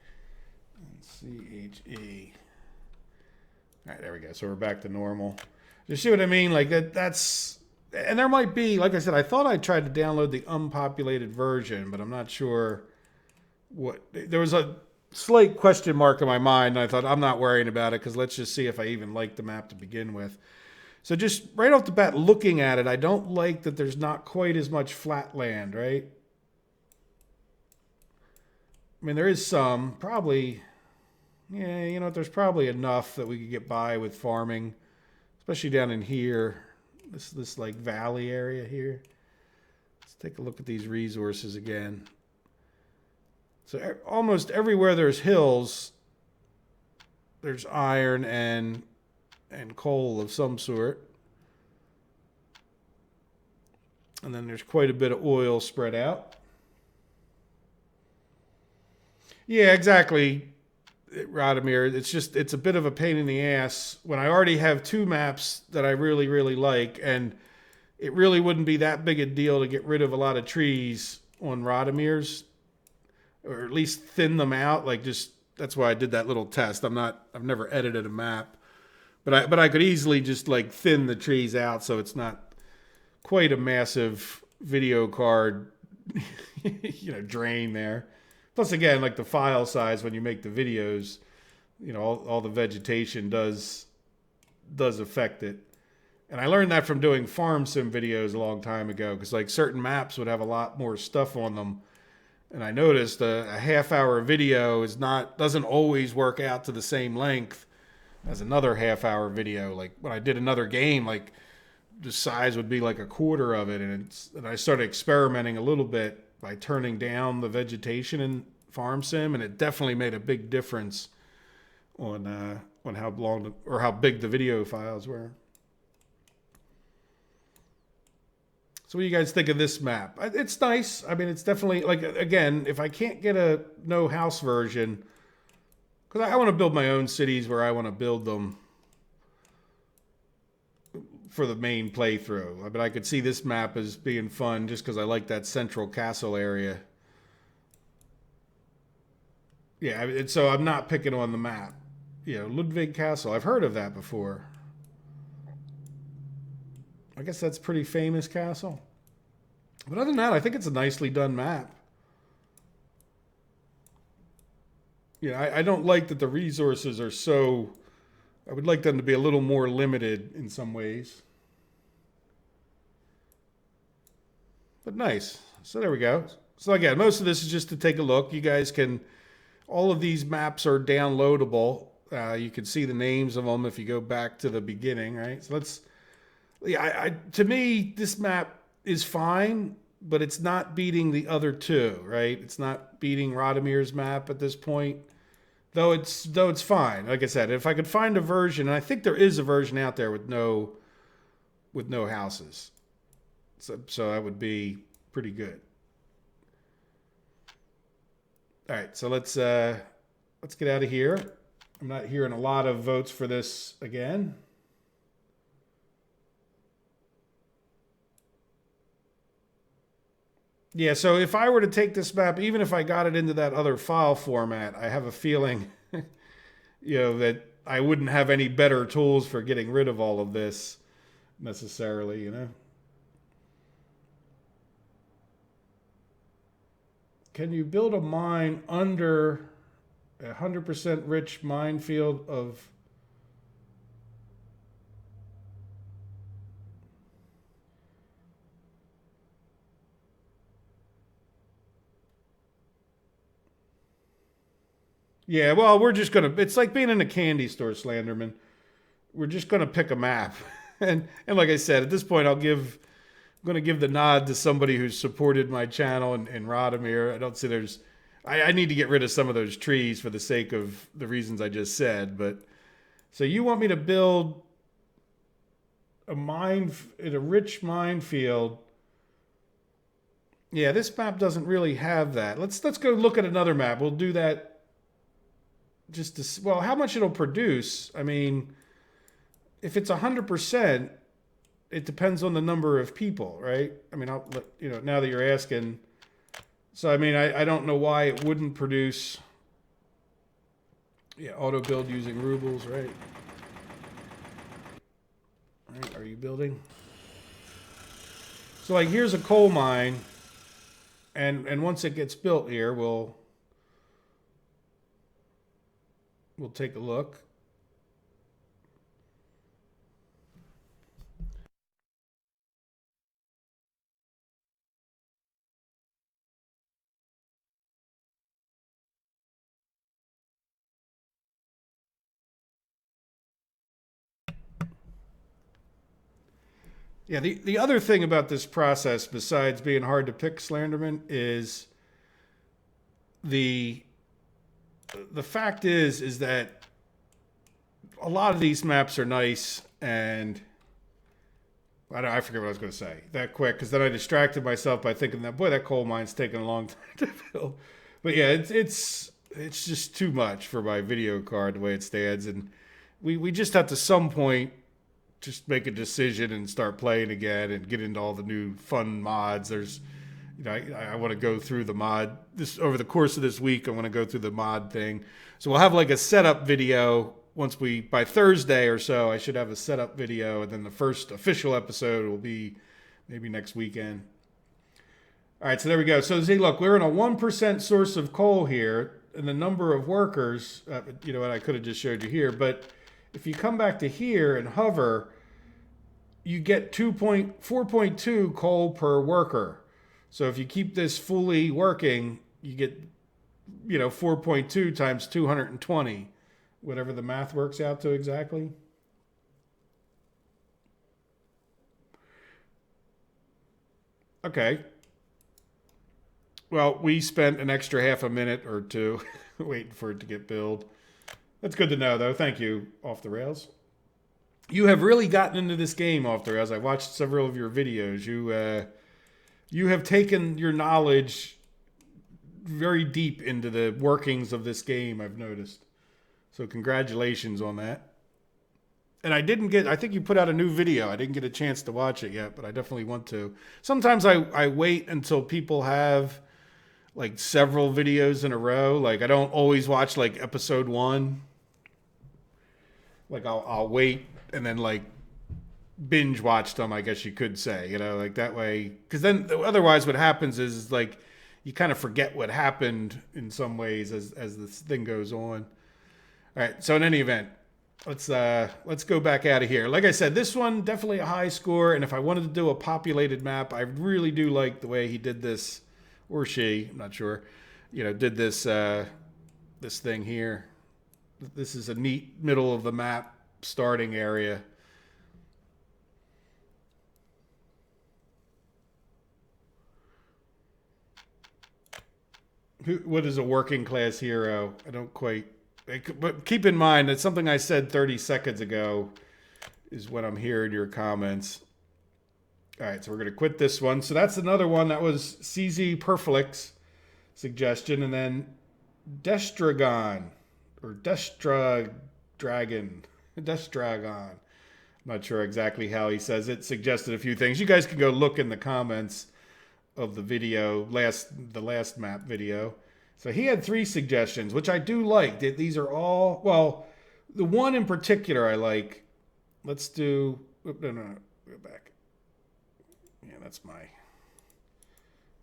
S1: CHE. All right, there we go. So we're back to normal. You see what I mean? Like that's, and there might be, like I said, I thought I tried to download the unpopulated version, but I'm not sure what, there was a slight question mark in my mind, and I thought I'm not worrying about it because let's just see if I even like the map to begin with. So just right off the bat, looking at it, I don't like that there's not quite as much flat land, right? I mean, there is some, probably, yeah, you know, there's probably enough that we could get by with farming, especially down in here, this like valley area here. Let's take a look at these resources again. So almost everywhere there's hills, there's iron and coal of some sort. And then there's quite a bit of oil spread out. Yeah, exactly, Radomir. It's a bit of a pain in the ass when I already have two maps that I really, really like, and it really wouldn't be that big a deal to get rid of a lot of trees on Radomir's, or at least thin them out. Like just, that's why I did that little test. I've never edited a map, but I could easily just like thin the trees out so it's not quite a massive video card, you know, drain there. Plus, again, like the file size when you make the videos, you know, all the vegetation does affect it. And I learned that from doing farm sim videos a long time ago, because like certain maps would have a lot more stuff on them. And I noticed a half-hour video doesn't always work out to the same length as another half-hour video. Like when I did another game, like the size would be like a quarter of it, and I started experimenting a little bit by turning down the vegetation in farm sim, and it definitely made a big difference on how long or how big the video files were. So what do you guys think of this map? It's nice. I mean, it's definitely, like, again, if I can't get a no house version, because I want to build my own cities where I want to build them for the main playthrough. But I could see this map as being fun just because I like that central castle area. Yeah, and so I'm not picking on the map. You know, Ludwig Castle. I've heard of that before. I guess that's a pretty famous castle. But other than that, I think it's a nicely done map. Yeah, I don't like that the resources are so... I would like them to be a little more limited in some ways. But nice. So there we go. So again, most of this is just to take a look. You guys can... All of these maps are downloadable. You can see the names of them if you go back to the beginning, right? So let's... Yeah, to me, this map is fine, but it's not beating the other two, right? It's not beating Radomir's map at this point. Though it's fine. Like I said, if I could find a version, and I think there is a version out there with no houses. So that would be pretty good. All right, so let's get out of here. I'm not hearing a lot of votes for this again. Yeah, so if I were to take this map, even if I got it into that other file format, I have a feeling, that I wouldn't have any better tools for getting rid of all of this necessarily, Can you build a mine under 100% rich minefield of... Yeah, well, we're just going to... It's like being in a candy store, Slenderman. We're just going to pick a map. And like I said, at this point, I'm going to give the nod to somebody who's supported my channel in Radomir. I don't see there's... I need to get rid of some of those trees for the sake of the reasons I just said. But so you want me to build a mine in a rich minefield? Yeah, this map doesn't really have that. Let's go look at another map. We'll do that just to... Well, how much it'll produce? I mean, if it's 100%, it depends on the number of people, right? I mean, now that you're asking... So, I mean, I don't know why it wouldn't produce... Yeah, auto build using rubles, right? All right, are you building? So, like, here's a coal mine. And once it gets built here, we'll take a look. Yeah, the other thing about this process, besides being hard to pick, Slenderman, is the fact is that a lot of these maps are nice, and I forget what I was going to say that quick, because then I distracted myself by thinking that, boy, that coal mine's taking a long time to build. But yeah, it's just too much for my video card the way it stands, and we just have to some point just make a decision and start playing again and get into all the new fun mods. There's, I want to go through the mod this over the course of this week. I want to go through the mod thing. So we'll have like a setup video by Thursday or so. I should have a setup video, and then the first official episode will be maybe next weekend. All right, so there we go. So see, look, we're in a 1% source of coal here, and the number of workers, and I could have just showed you here, but if you come back to here and hover, you get 4.2 coal per worker. So if you keep this fully working, you get, 4.2 times 220, whatever the math works out to exactly. Okay. Well, we spent an extra half a minute or two waiting for it to get built. That's good to know, though. Thank you, Off the Rails. You have really gotten into this game, Arthur. As I watched several of your videos, you have taken your knowledge very deep into the workings of this game. I've noticed. So congratulations on that. And I think you put out a new video. I didn't get a chance to watch it yet, but I definitely want to. Sometimes I wait until people have like several videos in a row. Like I don't always watch like episode 1. Like I'll wait and then like binge watch them, I guess you could say, like that way. Because then otherwise what happens is like you kind of forget what happened in some ways as this thing goes on. All right, so in any event, let's go back out of here. Like I said, this one definitely a high score, and if I wanted to do a populated map, I really do like the way he did this, or she, I'm not sure, did this this thing here. This is a neat middle of the map starting area. What is a working class hero? I don't quite. But keep in mind that something I said 30 seconds ago is what I'm hearing your comments. All right, so we're going to quit this one. So that's another one. That was CZ Perflix suggestion. And then Destragon or Destragon. Destragon. I'm not sure exactly how he says it. Suggested a few things. You guys can go look in the comments of the video, the last map video. So he had 3 suggestions, which I do like. These are all, well, the one in particular I like. Let's do, no, go back. Yeah, that's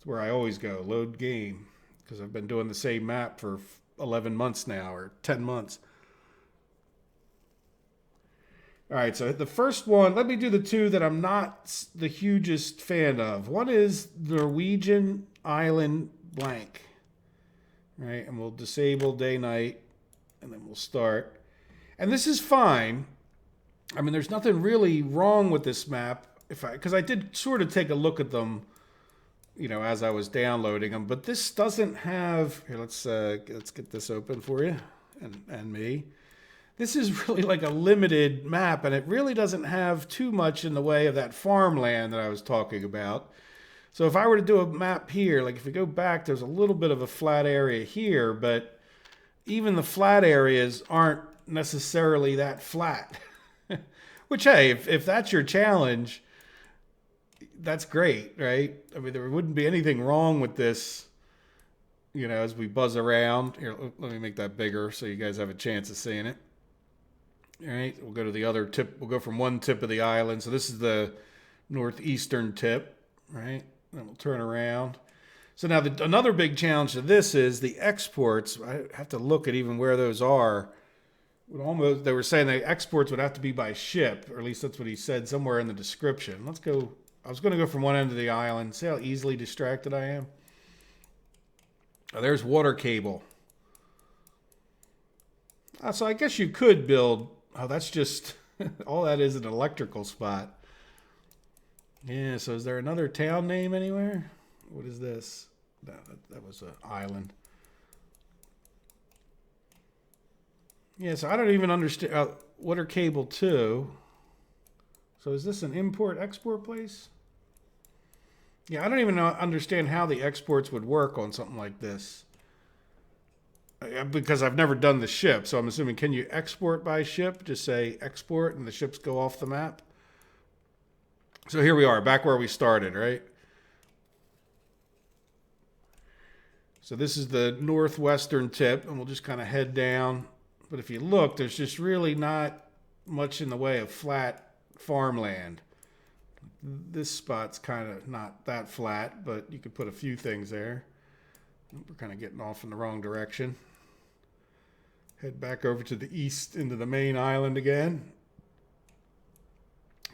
S1: where I always go, load game, because I've been doing the same map for 11 months now, or 10 months. All right, so the first one, let me do the 2 that I'm not the hugest fan of. One is Norwegian Island blank. All right, and we'll disable day-night, and then we'll start. And this is fine. I mean, there's nothing really wrong with this map, because I did sort of take a look at them, as I was downloading them. But this doesn't have. Here, let's get this open for you, and me. This is really like a limited map, and it really doesn't have too much in the way of that farmland that I was talking about. So if I were to do a map here, like if we go back, there's a little bit of a flat area here, but even the flat areas aren't necessarily that flat. Which, hey, if that's your challenge, that's great, right? I mean, there wouldn't be anything wrong with this, as we buzz around. Here, let me make that bigger so you guys have a chance of seeing it. All right, we'll go to the other tip. We'll go from one tip of the island. So this is the northeastern tip, right? Then we'll turn around. So now another big challenge to this is the exports. I have to look at even where those are. They were saying the exports would have to be by ship, or at least that's what he said somewhere in the description. Let's go. I was going to go from one end of the island. See how easily distracted I am? Oh, there's water cable. So I guess you could build. Oh, that's just all that is an electrical spot. Yeah, so is there another town name anywhere? What is this? No, that was an island. Yeah, so I don't even understand. Water cable 2. So is this an import-export place? Yeah, I don't even understand how the exports would work on something like this. Because I've never done the ship, so I'm assuming, can you export by ship? Just say export and the ships go off the map? So here we are, back where we started, right? So this is the northwestern tip, and we'll just kind of head down. But if you look, there's just really not much in the way of flat farmland. This spot's kind of not that flat, but you could put a few things there. We're kind of getting off in the wrong direction. Head back over to the east into the main island again.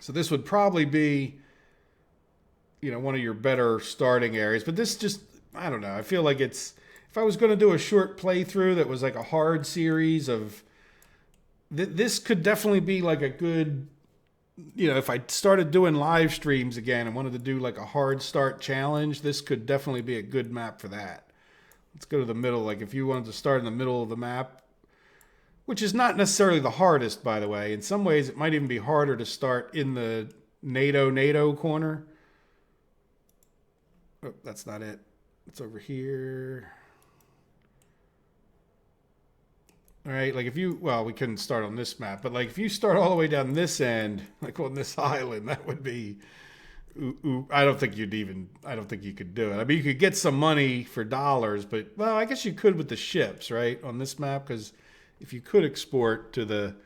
S1: So this would probably be, one of your better starting areas. But this just, I don't know. I feel like if I was going to do a short playthrough that was like a hard series of, this could definitely be like a good, if I started doing live streams again and wanted to do like a hard start challenge, this could definitely be a good map for that. Let's go to the middle. Like if you wanted to start in the middle of the map, which is not necessarily the hardest, by the way. In some ways, it might even be harder to start in the NATO corner. Oh, that's not it. It's over here. All right, like if you, well, we couldn't start on this map, but like if you start all the way down this end, like on this island, that would be, I don't think you could do it. I mean, you could get some money for dollars, but, well, I guess you could with the ships, right, on this map, because if you could export to the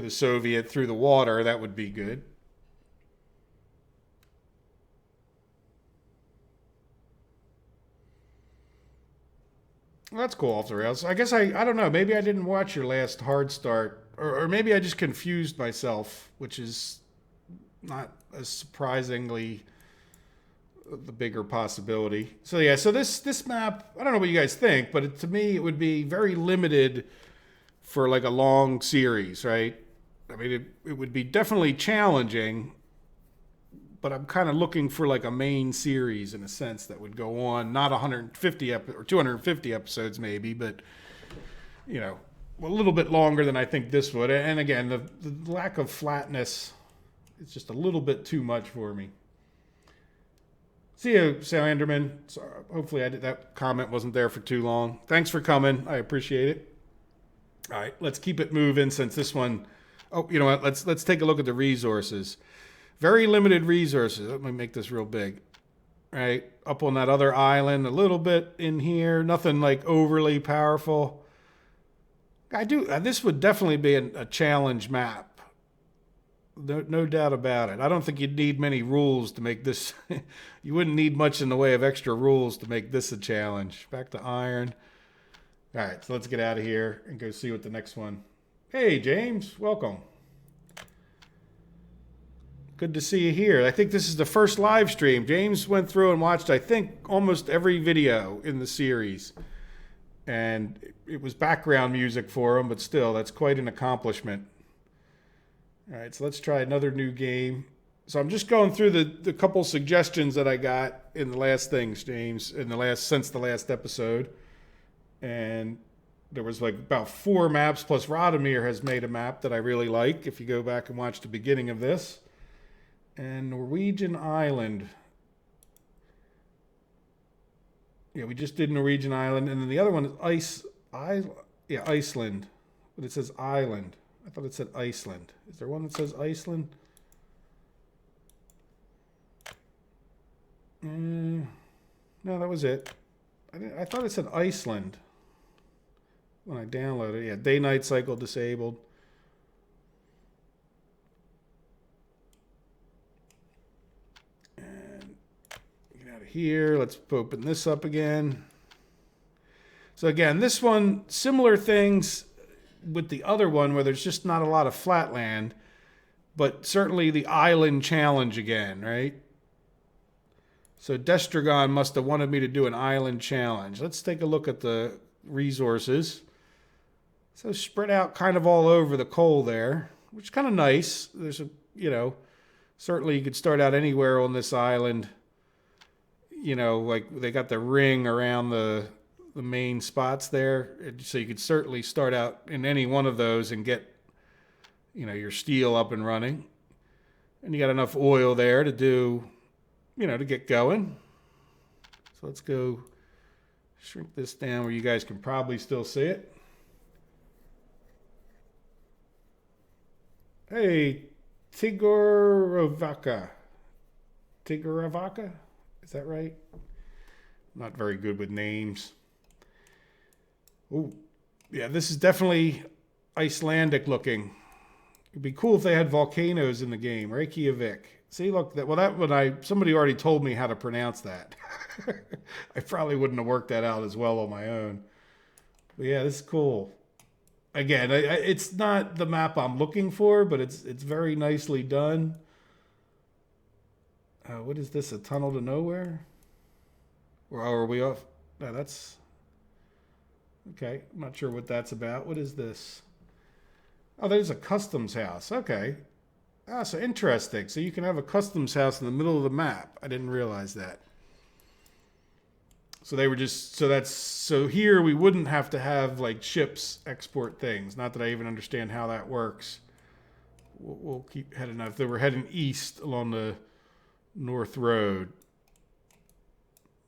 S1: Soviet through the water, that would be good. Well, that's cool off the rails. I guess I don't know. Maybe I didn't watch your last hard start, or maybe I just confused myself, which is not as surprisingly the bigger possibility. So yeah, so this map, I don't know what you guys think, but to me it would be very limited for like a long series, right? I mean, it would be definitely challenging, but I'm kind of looking for like a main series in a sense that would go on, not 150 or 250 episodes maybe, but you know, a little bit longer than I think this would. And again, the lack of flatness, it's just a little bit too much for me. See you, Salanderman. So hopefully that comment wasn't there for too long. Thanks for coming. I appreciate it. All right, let's keep it moving since this one. Oh, you know what? Let's take a look at the resources. Very limited resources. Let me make this real big. Right? Up on that other island, a little bit in here. Nothing like overly powerful. This would definitely be a challenge map. No doubt about it. I don't think you'd need many rules to make this. You wouldn't need much in the way of extra rules to make this a challenge. Back to iron. All right, so let's get out of here and go see what the next one. Hey, James. Welcome. Good to see you here. I think this is the first live stream. James went through and watched, I think, almost every video in the series. And it was background music for him, but still, that's quite an accomplishment. All right, so let's try another new game. So I'm just going through the couple suggestions that I got in the last things, James, since the last episode. And there was like about 4 maps, plus Radomir has made a map that I really like, if you go back and watch the beginning of this. And Norwegian Island. Yeah, we just did Norwegian Island. And then the other one is Iceland. But it says island. I thought it said Iceland. Is there one that says Iceland? No, that was it. I thought it said Iceland when I downloaded it. Yeah, day-night cycle disabled. And get out of here. Let's open this up again. So again, this one, similar things with the other one where there's just not a lot of flat land, but certainly the island challenge again, right? So Destragon must have wanted me to do an island challenge. Let's take a look at the resources. So spread out kind of all over the coal there, which is kind of nice. There's certainly you could start out anywhere on this island. Like they got the ring around the main spots there. So you could certainly start out in any one of those and get, your steel up and running. And you got enough oil there to do, to get going. So let's go shrink this down where you guys can probably still see it. Hey, Tigoravaka. Is that right? Not very good with names. Oh, yeah, this is definitely Icelandic looking. It'd be cool if they had volcanoes in the game. Reykjavik. See, look, somebody already told me how to pronounce that. I probably wouldn't have worked that out as well on my own. But yeah, this is cool. Again, it's not the map I'm looking for, but it's very nicely done. What is this? A tunnel to nowhere? Or are we off? No, that's... Okay, I'm not sure what that's about. What is this? Oh, there's a customs house. Okay. Ah, so interesting. So you can have a customs house in the middle of the map. I didn't realize that. So they were just, so here we wouldn't have to have like ships export things. Not that I even understand how that works. We'll keep heading up. They were heading east along the North Road.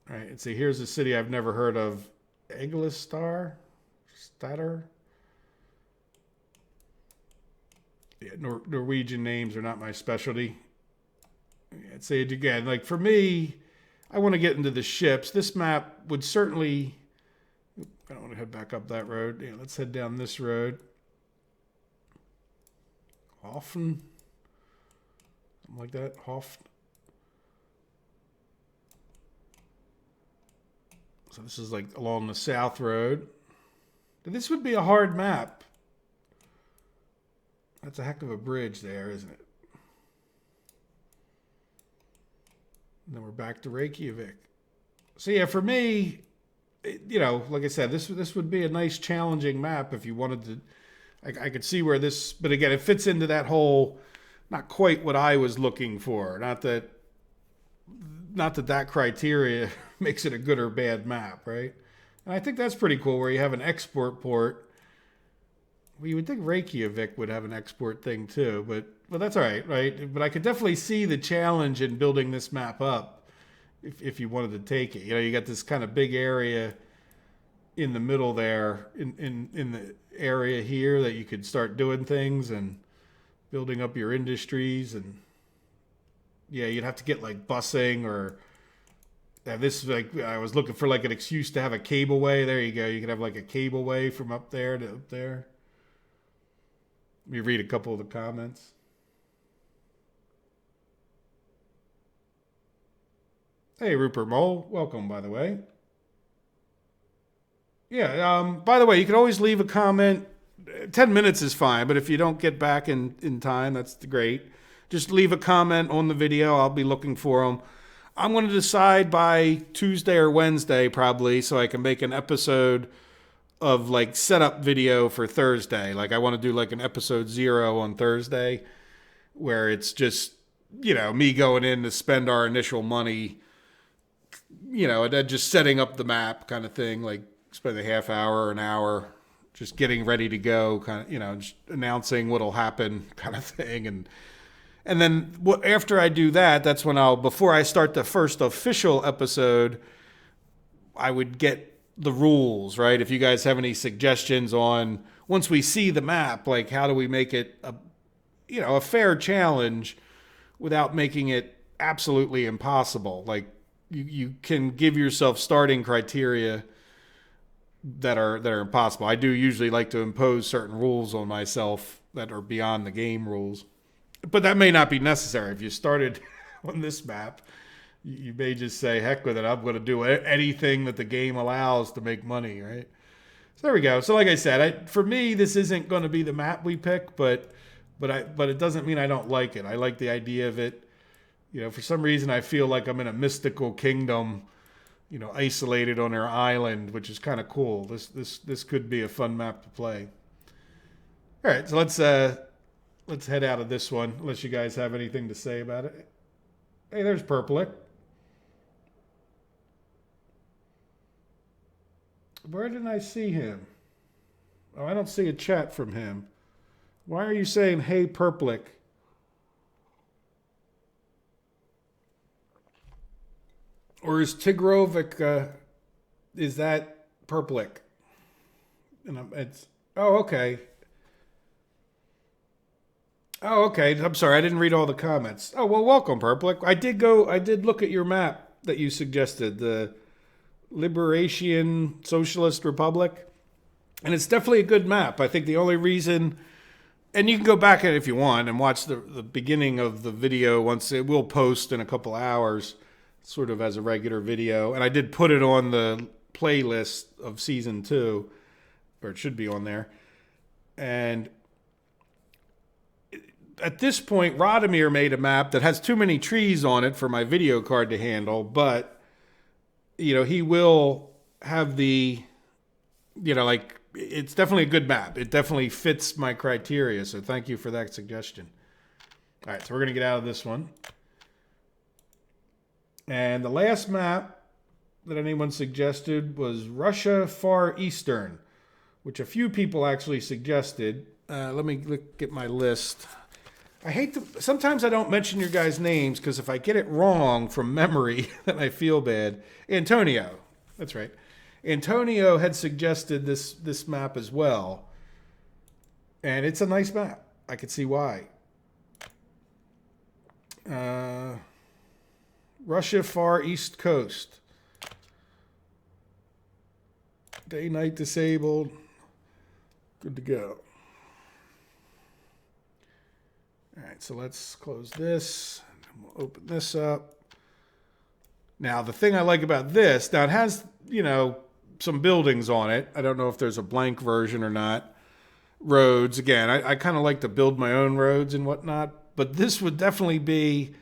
S1: All right, and see, here's a city I've never heard of. Eglistar? Statter? Yeah, Norwegian names are not my specialty. I'd say it again. Like, for me, I want to get into the ships. This map would certainly... I don't want to head back up that road. Yeah, let's head down this road. Hoffen? Something like that. Hoff. So this is like along the South Road. This would be a hard map. That's a heck of a bridge there, isn't it? And then we're back to Reykjavik. So yeah, for me, you know, like I said, this would be a nice challenging map if you wanted to. I could see where this, but again, it fits into that whole, not quite what I was looking for. Not that criteria makes it a good or bad map, right? And I think that's pretty cool where you have an export port. Well, you would think Reykjavik would have an export thing too, but that's all right, right? But I could definitely see the challenge in building this map up if you wanted to take it. You know, you got this kind of big area in the middle there, in the area here that you could start doing things and building up your industries. And yeah, you'd have to get like busing or this, like I was looking for like an excuse to have a cableway. There you go. You could have like a cableway from up there to up there. Let me read a couple of the comments. Hey, Rupert Mole. Welcome, by the way. Yeah, by the way, you can always leave a comment. 10 minutes is fine, but if you don't get back in time, that's great. Just leave a comment on the video. I'll be looking for them. I'm going to decide by Tuesday or Wednesday probably so I can make an episode of like setup video for Thursday. Like I want to do like an episode 0 on Thursday where it's just, you know, me going in to spend our initial money, you know, and then just setting up the map kind of thing, like spend a half hour, an hour, just getting ready to go, kind of, you know, just announcing what'll happen kind of thing. And then after I do that, that's when before I start the first official episode, I would get the rules, right? If you guys have any suggestions on, once we see the map, like how do we make it a fair challenge without making it absolutely impossible? Like you can give yourself starting criteria that are impossible. I do usually like to impose certain rules on myself that are beyond the game rules. But that may not be necessary. If you started on this map, you may just say, heck with it, I'm going to do anything that the game allows to make money, right? So there we go. So like I said, for me, this isn't going to be the map we pick, but it doesn't mean I don't like it. I like the idea of it. You know, for some reason, I feel like I'm in a mystical kingdom, you know, isolated on their island, which is kind of cool. This could be a fun map to play. All right, so let's head out of this one, unless you guys have anything to say about it. Hey, there's Purplick. Where didn't I see him? Oh, I don't see a chat from him. Why are you saying, hey, Purplick? Or is Tigrovic, is that Purplick? And oh, okay. Oh, okay. I'm sorry. I didn't read all the comments. Oh, well, welcome, Purplick. I did look at your map that you suggested, the Liberation Socialist Republic. And it's definitely a good map. I think the only reason, and you can go back if you want and watch the beginning of the video once it will post in a couple hours, sort of as a regular video. And I did put it on the playlist of season 2, or it should be on there. And at this point, Radomir made a map that has too many trees on it for my video card to handle, but you know, he will have the, you know, like, it's definitely a good map. It definitely fits my criteria, so thank you for that suggestion. All right, so we're going to get out of this one. And the last map that anyone suggested was Russia Far Eastern, which a few people actually suggested. Let me get my list. I hate to, sometimes I don't mention your guys' names because if I get it wrong from memory, then I feel bad. Antonio, that's right. Antonio had suggested this map as well. And it's a nice map. I could see why. Russia Far East Coast. Day, night disabled. Good to go. All right, so let's close this. We'll open this up. Now, the thing I like about this, now it has, some buildings on it. I don't know if there's a blank version or not. Roads, again, I kind of like to build my own roads and whatnot, but this would definitely be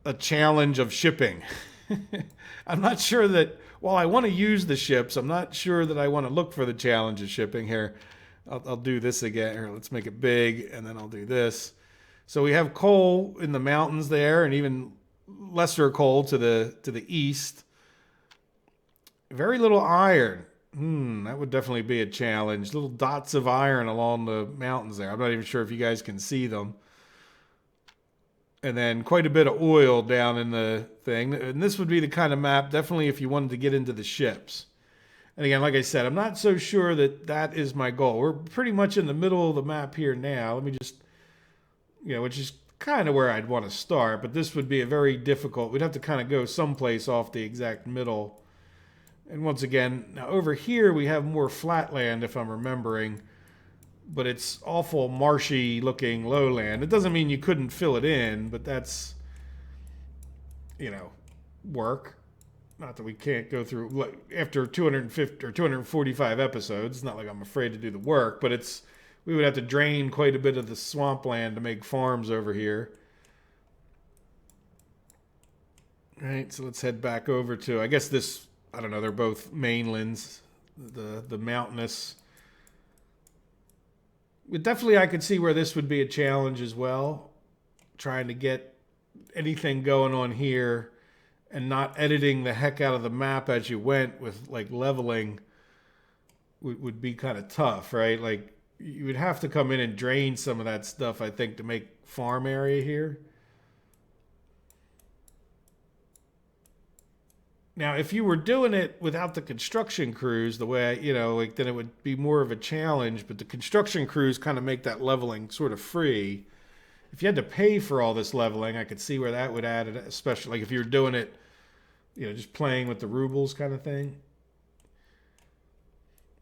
S1: a challenge of shipping. I'm not sure that, while I want to use the ships, I'm not sure that I want to look for the challenge of shipping here. I'll do this again. Here, let's make it big, and then I'll do this. So we have coal in the mountains there, and even lesser coal to the east. Very little iron. That would definitely be a challenge. Little dots of iron along the mountains there. I'm not even sure if you guys can see them. And then quite a bit of oil down in the thing. And this would be the kind of map, definitely if you wanted to get into the ships. And again, like I said, I'm not so sure that is my goal. We're pretty much in the middle of the map here now. Let me just, which is kind of where I'd want to start. But this would be a very difficult, we'd have to kind of go someplace off the exact middle. And once again, now over here we have more flat land, if I'm remembering. But it's awful marshy looking lowland. It doesn't mean you couldn't fill it in, but that's, work. Not that we can't go through, after 250 or 245 episodes, it's not like I'm afraid to do the work, but we would have to drain quite a bit of the swampland to make farms over here. All right, so let's head back over to, I guess this, I don't know, they're both mainlands, the mountainous. Definitely I could see where this would be a challenge as well. Trying to get anything going on here and not editing the heck out of the map as you went with leveling would be kind of tough, right? Like you would have to come in and drain some of that stuff, I think, to make farm area here. Now, if you were doing it without the construction crews, the way, then it would be more of a challenge. But the construction crews kind of make that leveling sort of free. If you had to pay for all this leveling, I could see where that would add it, especially if you were doing it, just playing with the rubles kind of thing.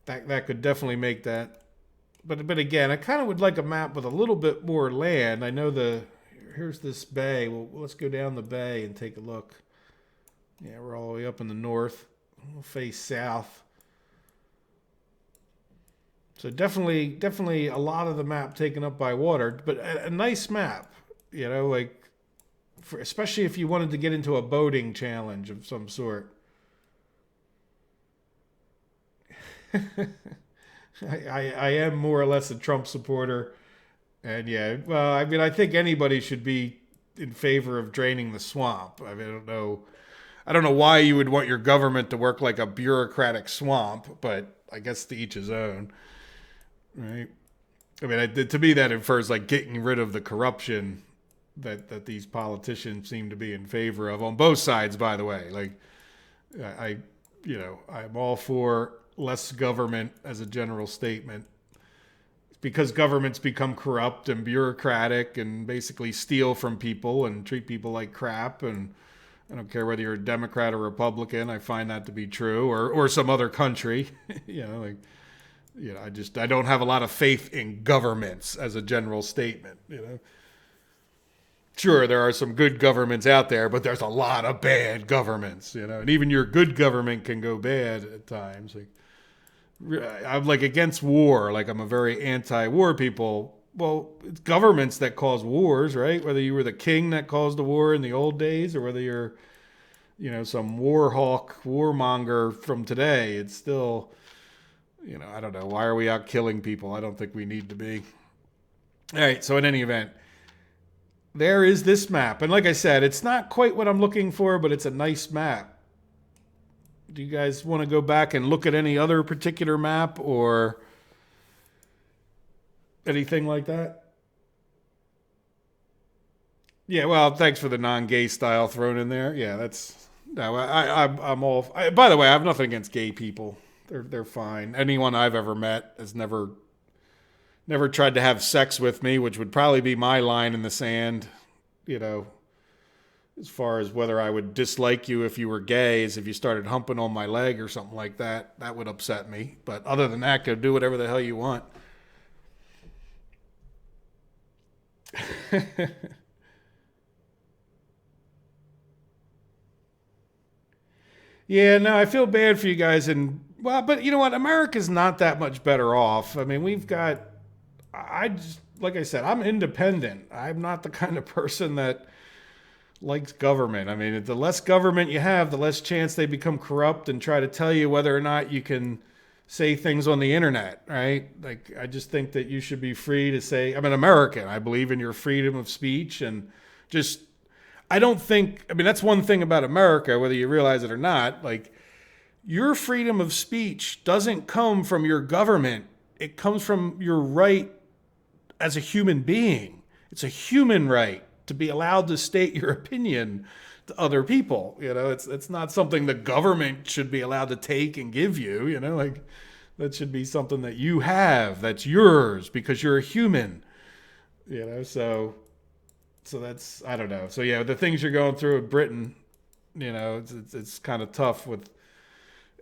S1: That could definitely make that. But again, I kind of would like a map with a little bit more land. I know here's this bay. Well, let's go down the bay and take a look. Yeah, we're all the way up in the north. We'll face south. So definitely a lot of the map taken up by water, but a nice map, especially if you wanted to get into a boating challenge of some sort. I am more or less a Trump supporter. And yeah, well, I think anybody should be in favor of draining the swamp. I don't know why you would want your government to work like a bureaucratic swamp, but I guess to each his own, right? To me, that infers getting rid of the corruption that these politicians seem to be in favor of on both sides, by the way. I'm all for less government as a general statement because governments become corrupt and bureaucratic and basically steal from people and treat people like crap. And I don't care whether you're a Democrat or Republican. I find that to be true, or some other country. I don't have a lot of faith in governments as a general statement. Sure, there are some good governments out there, but there's a lot of bad governments. And even your good government can go bad at times. I'm against war. I'm a very anti-war people. Well, it's governments that cause wars, right? Whether you were the king that caused a war in the old days or whether you're, some war hawk, warmonger from today, it's still, I don't know. Why are we out killing people? I don't think we need to be. All right, so in any event, there is this map. And like I said, it's not quite what I'm looking for, but it's a nice map. Do you guys want to go back and look at any other particular map or anything like that? Yeah, well, thanks for the non-gay style thrown in there. Yeah, that's no. I'm all. By the way, I have nothing against gay people. They're fine. Anyone I've ever met has never tried to have sex with me, which would probably be my line in the sand. You know, as far as whether I would dislike you if you were gay, is if you started humping on my leg or something like that. That would upset me. But other than that, go do whatever the hell you want. Yeah, no, I feel bad for you guys, and well, but you know what? America's not that much better off. I mean, we've got. I just like I said, I'm independent. I'm not the kind of person that likes government. I mean, the less government you have, the less chance they become corrupt and try to tell you whether or not you can say things on the internet, right? Like, I just think that you should be free to say. I'm an American. I believe in your freedom of speech and just I don't think, I mean, that's one thing about America, whether you realize it or not. Like, your freedom of speech doesn't come from your government, it comes from your right as a human being. It's a human right to be allowed to state your opinion to other people. You know, it's not something the government should be allowed to take and give you, you know, like that should be something that you have, that's yours because you're a human, you know, so that's, I don't know. So yeah, the things you're going through in Britain, you know, it's kind of tough with,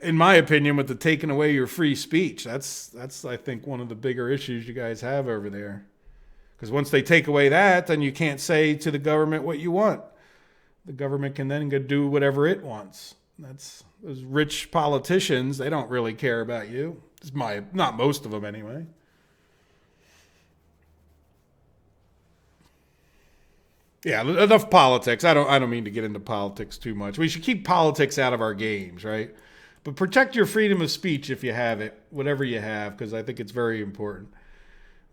S1: in my opinion, with the taking away your free speech. That's I think one of the bigger issues you guys have over there. Because once they take away that, then you can't say to the government what you want. The government can then go do whatever it wants. That's those rich politicians. They don't really care about you. It's not most of them anyway. Yeah, enough politics. I don't mean to get into politics too much. We should keep politics out of our games, right? But protect your freedom of speech if you have it, whatever you have, because I think it's very important.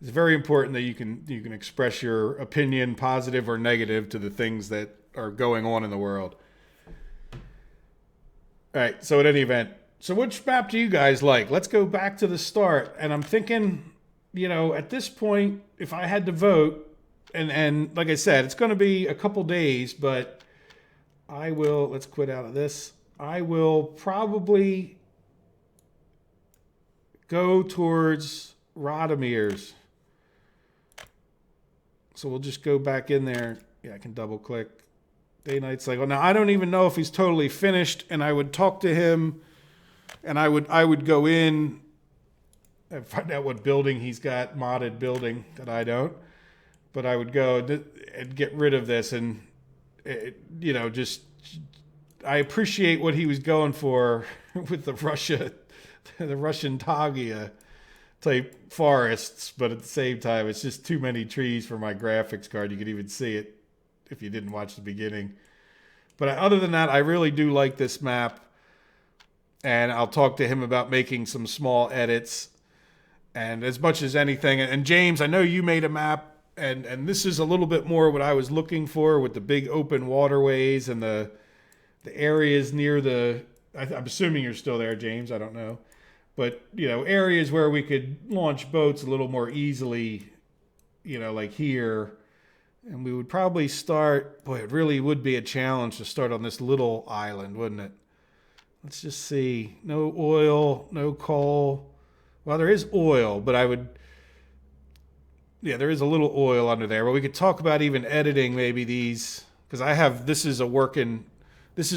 S1: It's very important that you can express your opinion, positive or negative, to the things that are going on in the world. All right. So at any event, so which map do you guys like? Let's go back to the start. And I'm thinking, you know, at this point, if I had to vote, and like I said, it's going to be a couple days, but I will. Let's quit out of this. I will probably go towards Radomir's. So we'll just go back in there. Yeah, I can double click. Day night cycle. Now I don't even know if he's totally finished, and I would talk to him, and I would go in and find out what building he's got, modded building that I don't. But I would go and get rid of this, and you know, just I appreciate what he was going for with the Russian Tagia type forests, but at the same time, it's just too many trees for my graphics card. You could even see it if you didn't watch the beginning. But other than that, I really do like this map, and I'll talk to him about making some small edits. And as much as anything, and James, I know you made a map, and this is a little bit more what I was looking for with the big open waterways and the areas near the. I'm assuming you're still there, James. I don't know. But, you know, areas where we could launch boats a little more easily, you know, like here. And we would probably start, boy, it really would be a challenge to start on this little island, wouldn't it? Let's just see. No oil, no coal. Well, there is oil, but there is a little oil under there. But we could talk about even editing maybe these, because this is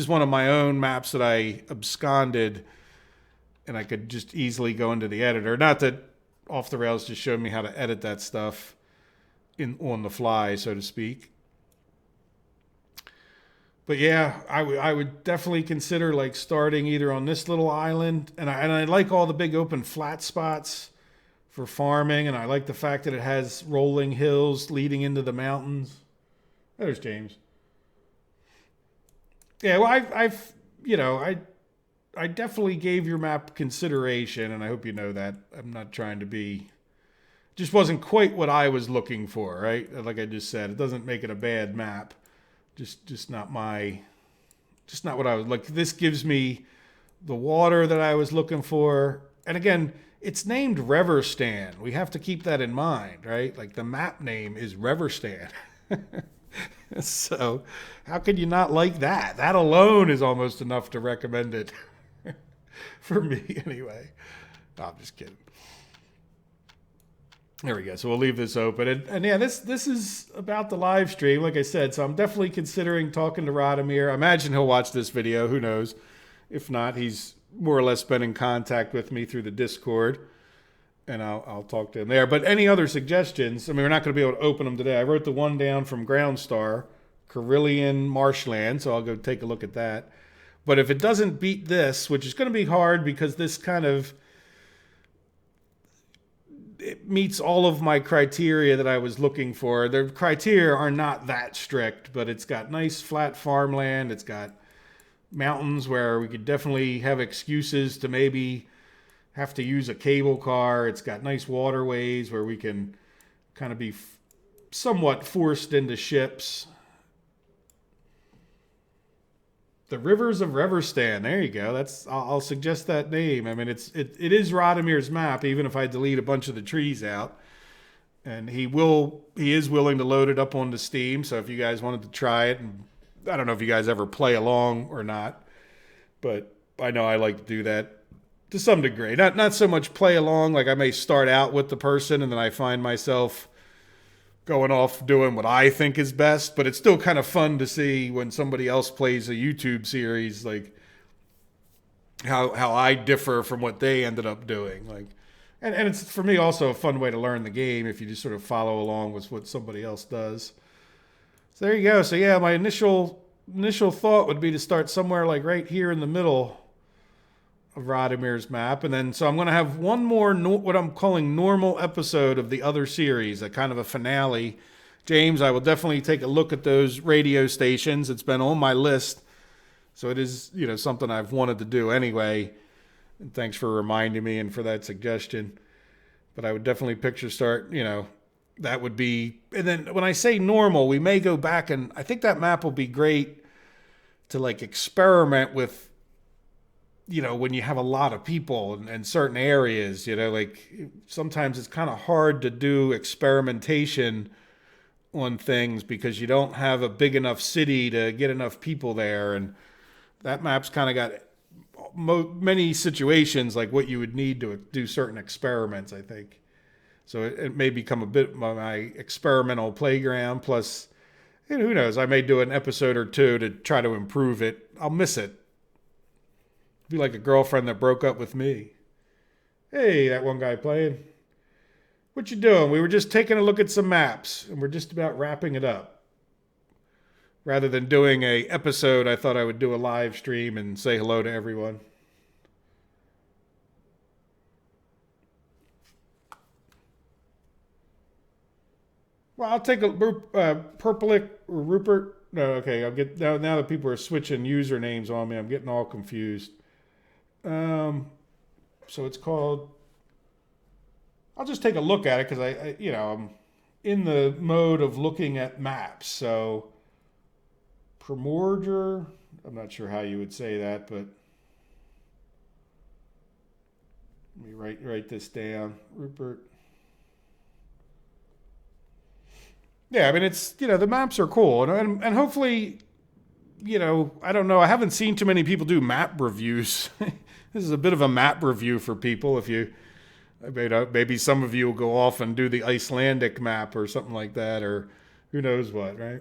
S1: one of my own maps that I absconded, and I could just easily go into the editor. Not that Off the Rails just showed me how to edit that stuff on the fly, so to speak. But yeah, I would definitely consider like starting either on this little island, and I like all the big open flat spots for farming, and I like the fact that it has rolling hills leading into the mountains. There's James. Yeah, well, I definitely gave your map consideration, and I hope you know that. I'm not trying to be. Just wasn't quite what I was looking for, right? Like I just said, it doesn't make it a bad map. Just not what I was like. This gives me the water that I was looking for. And again, it's named Reverstan. We have to keep that in mind, right? Like the map name is Reverstan. So how could you not like that? That alone is almost enough to recommend it for me anyway. No, I'm just kidding. There we go. So we'll leave this open. And yeah, this is about the live stream, like I said. So I'm definitely considering talking to Radomir. I imagine he'll watch this video. Who knows? If not, he's more or less been in contact with me through the Discord. And I'll talk to him there. But any other suggestions? I mean, we're not going to be able to open them today. I wrote the one down from Groundstar, Carillion Marshland. So I'll go take a look at that. But if it doesn't beat this, which is going to be hard because this kind of... it meets all of my criteria that I was looking for. The criteria are not that strict, but it's got nice flat farmland. It's got mountains where we could definitely have excuses to maybe have to use a cable car. It's got nice waterways where we can kind of be somewhat forced into ships. The Rivers of Reverstan. There you go. I'll suggest that name. I mean, it is Radomir's map, even if I delete a bunch of the trees out. And he is willing to load it up onto Steam. So if you guys wanted to try it, and I don't know if you guys ever play along or not, but I know I like to do that to some degree. Not so much play along, like I may start out with the person and then I find myself going off doing what I think is best, but it's still kind of fun to see when somebody else plays a YouTube series, like how I differ from what they ended up doing. Like, and it's for me also a fun way to learn the game if you just sort of follow along with what somebody else does. So there you go. So yeah, my initial thought would be to start somewhere like right here in the middle of Radomir's map. And then, so I'm going to have one more, what I'm calling normal episode of the other series, a kind of a finale. James, I will definitely take a look at those radio stations. It's been on my list. So it is, something I've wanted to do anyway. And thanks for reminding me and for that suggestion. But I would definitely picture start, that would be, and then when I say normal, we may go back and I think that map will be great to like experiment with, when you have a lot of people in certain areas, like sometimes it's kind of hard to do experimentation on things because you don't have a big enough city to get enough people there. And that map's kind of got many situations like what you would need to do certain experiments, I think. So it may become a bit of my experimental playground. Plus, who knows, I may do an episode or two to try to improve it. I'll miss it. Be like a girlfriend that broke up with me. Hey, that one guy playing. What you doing? We were just taking a look at some maps, and we're just about wrapping it up. Rather than doing a episode, I thought I would do a live stream and say hello to everyone. Well, I'll take a Purplick or Rupert. No, okay. I'll get now that people are switching usernames on me. I'm getting all confused. So it's called, I'll just take a look at it because I'm in the mode of looking at maps. So Primordial, I'm not sure how you would say that, but let me write this down. Rupert. Yeah, I mean, it's, the maps are cool. And hopefully, I don't know. I haven't seen too many people do map reviews. This is a bit of a map review for people. If you, maybe some of you will go off and do the Icelandic map or something like that, or who knows what, right?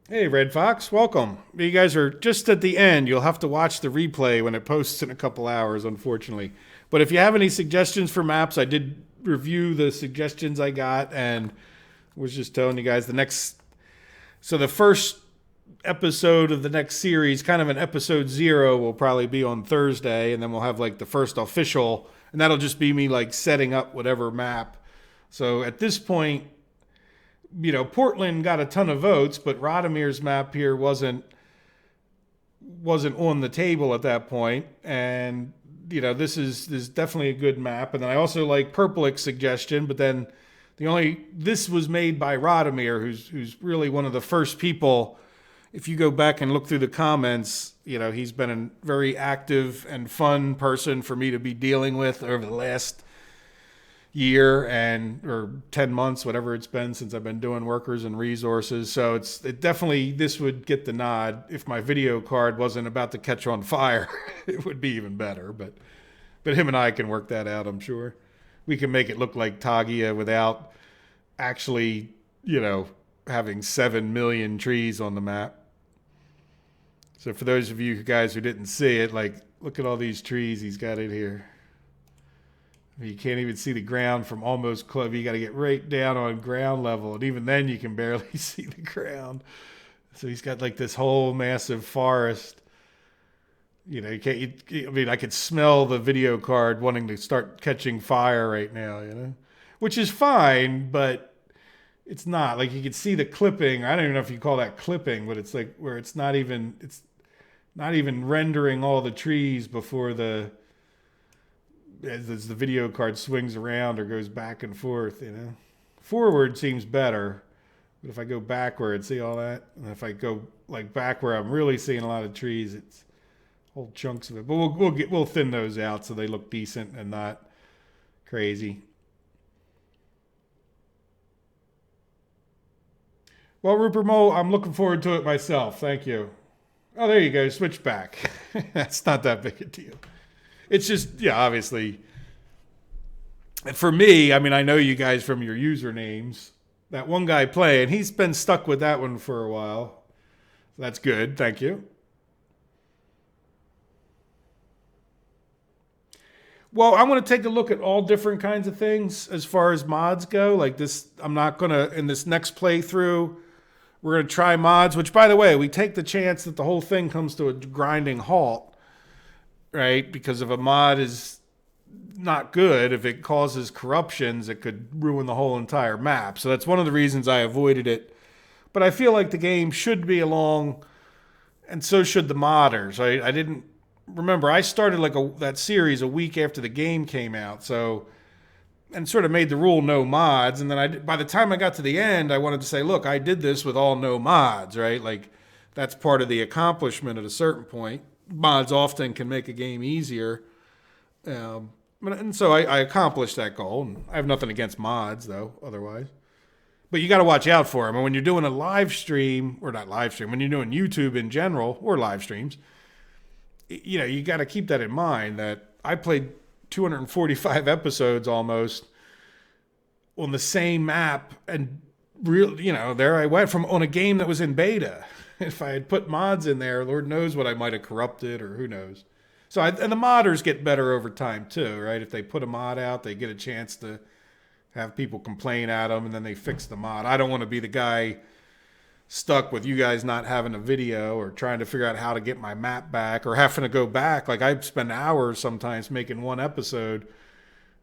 S1: Hey, Red Fox, welcome. You guys are just at the end. You'll have to watch the replay when it posts in a couple hours, unfortunately. But if you have any suggestions for maps, I did review the suggestions I got and was just telling you guys the first episode of the next series, kind of an episode 0, will probably be on Thursday, and then we'll have like the first official, and that'll just be me like setting up whatever map. So at this point, Portland got a ton of votes, but Radomir's map here wasn't on the table at that point. And, this is definitely a good map. And then I also like Purplick's suggestion, but then This was made by Radomir, who's really one of the first people. If you go back and look through the comments, he's been a very active and fun person for me to be dealing with over the last year or 10 months, whatever it's been since I've been doing workers and resources. So it definitely, this would get the nod. If my video card wasn't about to catch on fire, it would be even better. But him and I can work that out, I'm sure. We can make it look like Tagia without actually, having 7 million trees on the map. So for those of you guys who didn't see it, look at all these trees he's got in here. You can't even see the ground from almost close. You got to get right down on ground level, and even then you can barely see the ground. So he's got this whole massive forest. You can't. I could smell the video card wanting to start catching fire right now. Which is fine, but it's not. You can see the clipping. I don't even know if you call that clipping, but it's where it's not even rendering all the trees before as the video card swings around or goes back and forth. Forward seems better, but if I go backward, see all that, and if I go back where I'm really seeing a lot of trees, it's whole chunks of it. But we'll thin those out so they look decent and not crazy. Well, Rupert Mole, I'm looking forward to it myself. Thank you. Oh, there you go. Switch back. That's not that big a deal. It's just, obviously. For me, I know you guys from your usernames. That one guy playing, he's been stuck with that one for a while. That's good. Thank you. Well, I want to take a look at all different kinds of things as far as mods go. I'm not going to, in this next playthrough, we're going to try mods, which, by the way, we take the chance that the whole thing comes to a grinding halt, right? Because if a mod is not good, if it causes corruptions, it could ruin the whole entire map. So that's one of the reasons I avoided it. But I feel like the game should be along, and so should the modders. I didn't remember. I started that series a week after the game came out, and sort of made the rule no mods. And then by the time I got to the end, I wanted to say, look, I did this with all no mods, right? That's part of the accomplishment at a certain point. Mods often can make a game easier. And so I accomplished that goal. And I have nothing against mods, though, otherwise. But you got to watch out for them. And when you're doing a live stream, or not live stream, when you're doing YouTube in general, or live streams, you got to keep that in mind, that I played 245 episodes almost on the same map, and there I went on a game that was in beta. If I had put mods in there, Lord knows what I might have corrupted, or who knows. And the modders get better over time too, right? If they put a mod out, they get a chance to have people complain at them, and then they fix the mod. I don't want to be the guy stuck with you guys not having a video, or trying to figure out how to get my map back, or having to go back. I spend hours sometimes making one episode.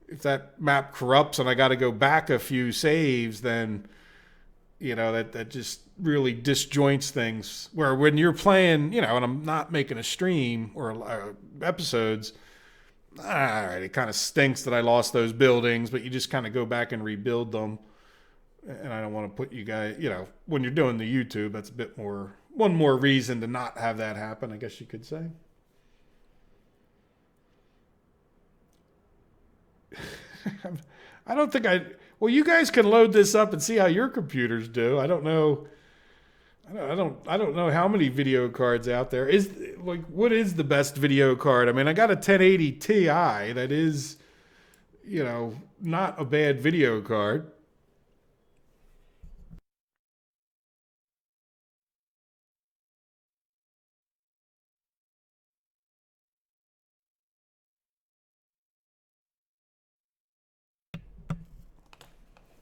S1: If that map corrupts and I got to go back a few saves, then that just really disjoints things. Where when you're playing, and I'm not making a stream or episodes, all right, it kind of stinks that I lost those buildings, but you just kind of go back and rebuild them. And I don't want to put you guys, when you're doing the YouTube, that's one more reason to not have that happen, I guess you could say. I don't think well, you guys can load this up and see how your computers do. I don't know. I don't know how many video cards out there. What is the best video card? I got a 1080 Ti that is, not a bad video card.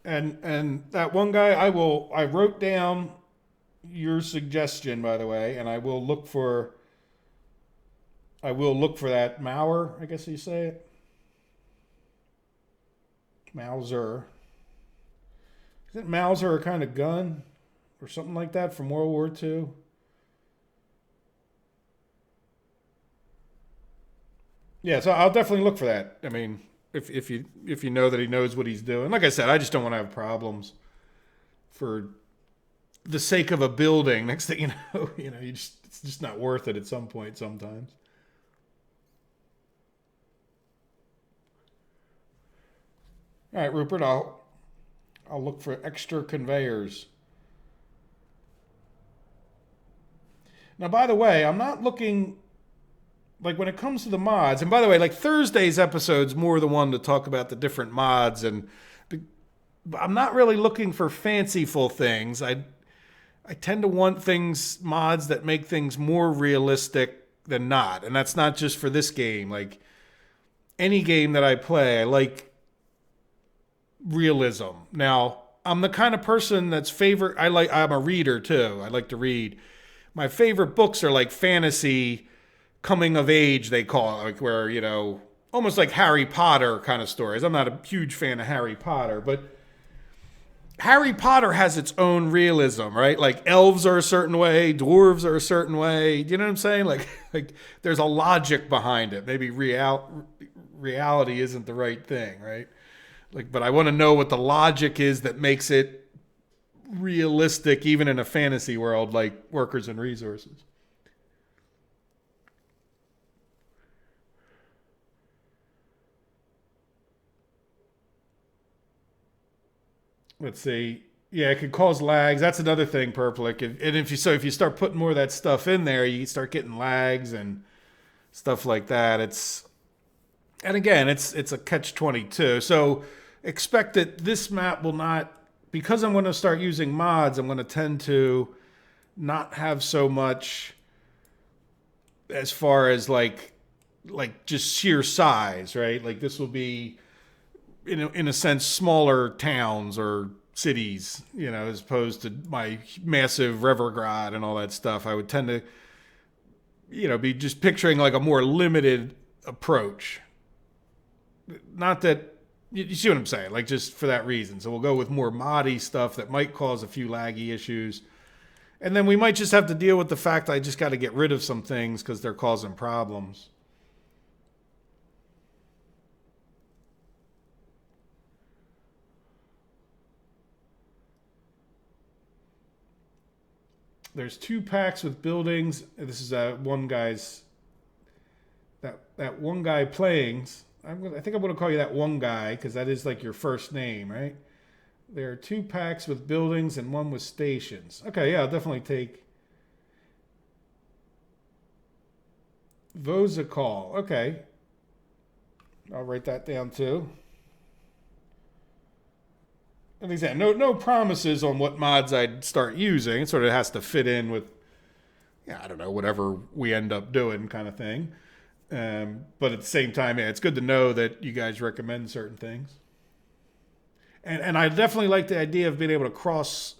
S1: And that one guy, I wrote down your suggestion, by the way, and I will look for that Mauer, I guess you say it. Mauser. Isn't Mauser a kind of gun or something like that from World War II? Yeah, so I'll definitely look for that. If you know that he knows what he's doing. Like I said, I just don't want to have problems for the sake of a building. Next thing you know, it's just not worth it at some point sometimes. All right, Rupert, I'll look for extra conveyors. Now, by the way, I'm not looking like when it comes to the mods. And by the way, like Thursday's episode's more the one to talk about the different mods, and I'm not really looking for fanciful things. I tend to want mods that make things more realistic than not, and that's not just for this game. Like any game that I play, I like realism. Now, I'm the kind of person I'm a reader too. I like to read. My favorite books are like fantasy coming of age, they call it, like where, almost like Harry Potter kind of stories. I'm not a huge fan of Harry Potter, but Harry Potter has its own realism, right? Like elves are a certain way, dwarves are a certain way. Do you know what I'm saying? Like there's a logic behind it. Maybe reality isn't the right thing, right? Like, but I want to know what the logic is that makes it realistic, even in a fantasy world like Workers and Resources. Let's see. Yeah, it could cause lags. That's another thing, Purplic. And if you start putting more of that stuff in there, you start getting lags and stuff like that. And again, it's a catch-22. So expect that this map will not, because I'm going to start using mods, I'm going to tend to not have so much as far as like just sheer size, right? Like this will be in a sense smaller towns or cities, as opposed to my massive Revergrad and all that stuff. I would tend to, be just picturing like a more limited approach. Not that you see what I'm saying, like just for that reason. So we'll go with more moddy stuff that might cause a few laggy issues. And then we might just have to deal with the fact I just got to get rid of some things because they're causing problems. There's 2 packs with buildings. This is that one guy playing. I think I'm going to call you that one guy because that is like your first name, right? There are 2 packs with buildings and 1 with stations. Okay, yeah, I'll definitely take Vozicall. Okay. I'll write that down too. And exactly, no promises on what mods I'd start using. It sort of has to fit in with, I don't know, whatever we end up doing kind of thing. But at the same time, yeah, it's good to know that you guys recommend certain things. And I definitely like the idea of being able to cross,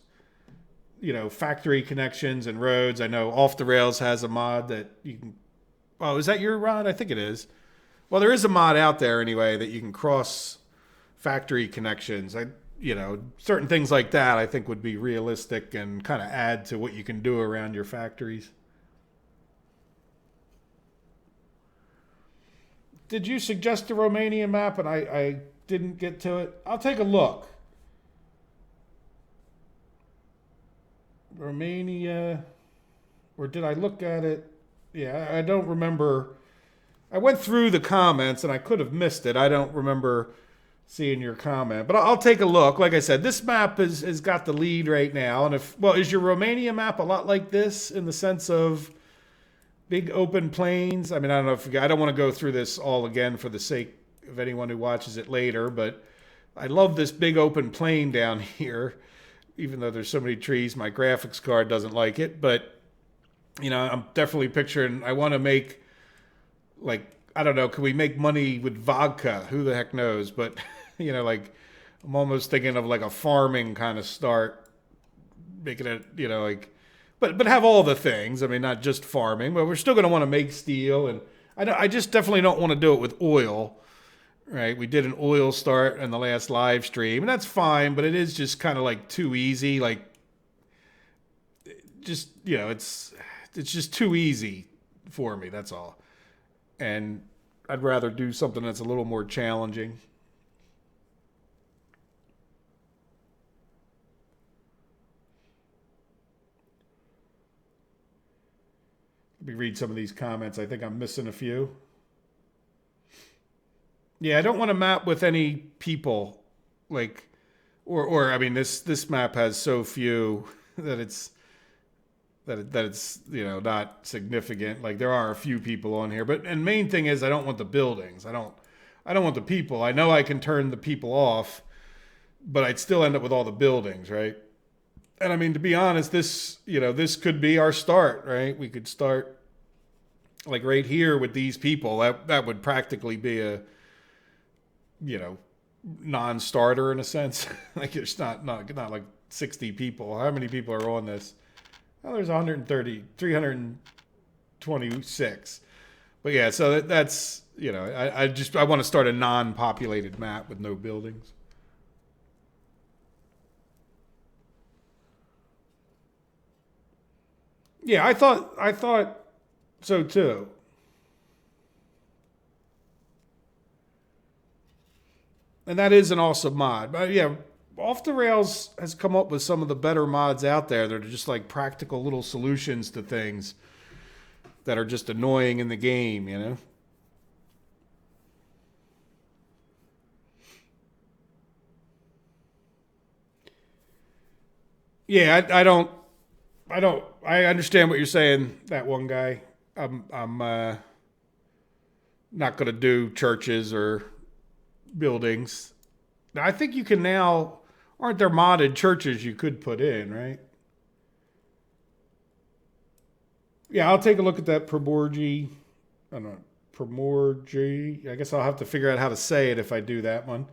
S1: factory connections and roads. I know Off the Rails has a mod that you can. Oh, is that your mod? I think it is. Well, there is a mod out there anyway that you can cross factory connections. Certain things like that I think would be realistic and kind of add to what you can do around your factories. Did you suggest a Romania map and I didn't get to it? I'll take a look. Romania, or did I look at it? Yeah, I don't remember. I went through the comments and I could have missed it. I don't remember seeing your comment, but I'll take a look. Like I said, this map has got the lead right now. And is your Romania map a lot like this in the sense of big open plains? I mean, I don't know I don't want to go through this all again for the sake of anyone who watches it later, but I love this big open plain down here, even though there's so many trees. My graphics card doesn't like it, but I'm definitely picturing, I want to make like, I don't know, can we make money with vodka? Who the heck knows? But, like I'm almost thinking of like a farming kind of start, making it, but have all the things. I mean, not just farming, but we're still going to want to make steel. And I just definitely don't want to do it with oil, right? We did an oil start in the last live stream, and that's fine, but it is just kind of like too easy. Like, just, it's just too easy for me. That's all. And I'd rather do something that's a little more challenging. Let me read some of these comments. I think I'm missing a few. Yeah, I don't want to map with any people, like, or I mean, this map has so few that it's not significant. Like there are a few people on here, but and main thing is I don't want the buildings. I don't want the people. I know I can turn the people off, but I'd still end up with all the buildings, right? And I mean, to be honest, this could be our start, right? We could start like right here with these people. That would practically be a non-starter in a sense. Like it's not like 60 people. How many people are on this? Well, there's 130, 326. But yeah, so that's I want to start a non-populated map with no buildings. Yeah, I thought so too. And that is an awesome mod. But yeah, Off the Rails has come up with some of the better mods out there that are just like practical little solutions to things that are just annoying in the game, you know? Yeah, I understand what you're saying, that one guy. I'm not going to do churches or buildings. Now, I think you can now, aren't there modded churches you could put in, right? Yeah, I'll take a look at that Primorgi. I don't know. Primorgi. I guess I'll have to figure out how to say it if I do that one.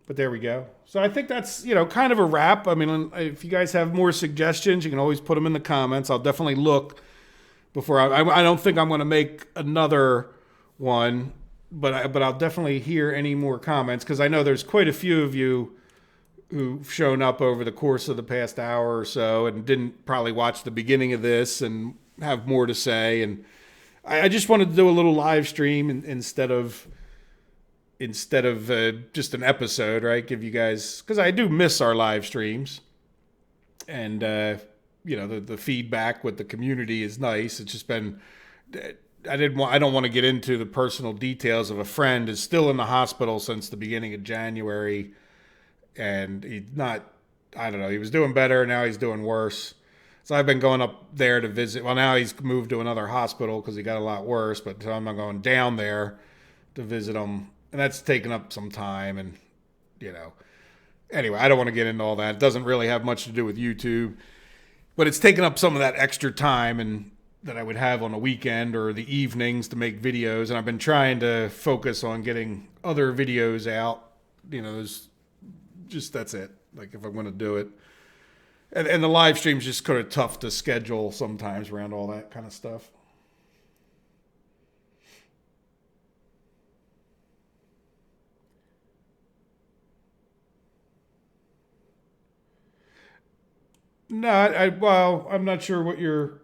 S1: But there we go. So I think that's, kind of a wrap. I mean, if you guys have more suggestions, you can always put them in the comments. I'll definitely look before I don't think I'm going to make another one, but I'll definitely hear any more comments because I know there's quite a few of you who've shown up over the course of the past hour or so and didn't probably watch the beginning of this and have more to say. And I just wanted to do a little live stream instead of just an episode, right? Give you guys, because I do miss our live streams, and the feedback with the community is nice. It's just been I don't want to get into the personal details of a friend is still in the hospital since the beginning of January, and he's not. I don't know. He was doing better. Now he's doing worse. So I've been going up there to visit. Well, now he's moved to another hospital because he got a lot worse. But so I'm going down there to visit him, and that's taken up some time. And anyway, I don't want to get into all that. It doesn't really have much to do with YouTube, but it's taken up some of that extra time and that I would have on a weekend or the evenings to make videos. And I've been trying to focus on getting other videos out. There's just that's it. Like if I'm going to do it. And the live stream's just kind of tough to schedule sometimes around all that kind of stuff. No, well, I'm not sure what your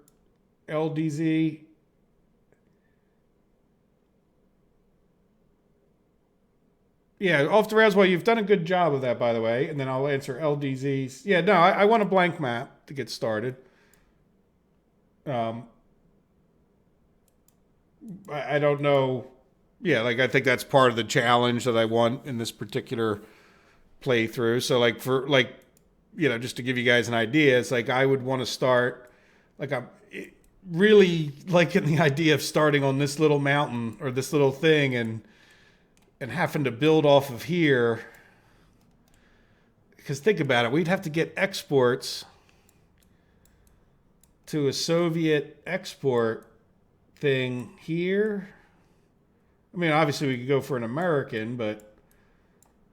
S1: LDZ. Yeah, off the rails. Well, you've done a good job of that, by the way. And then I'll answer LDZs. Yeah, no, I want a blank map to get started. Um, I don't know. Yeah, like I think that's part of the challenge that I want in this particular playthrough. So, like for like, just to give you guys an idea, it's like I would want to start. Like I'm really liking the idea of starting on this little mountain or this little thing and having to build off of here. Because think about it, we'd have to get exports to a Soviet export thing here. I mean, obviously we could go for an American, but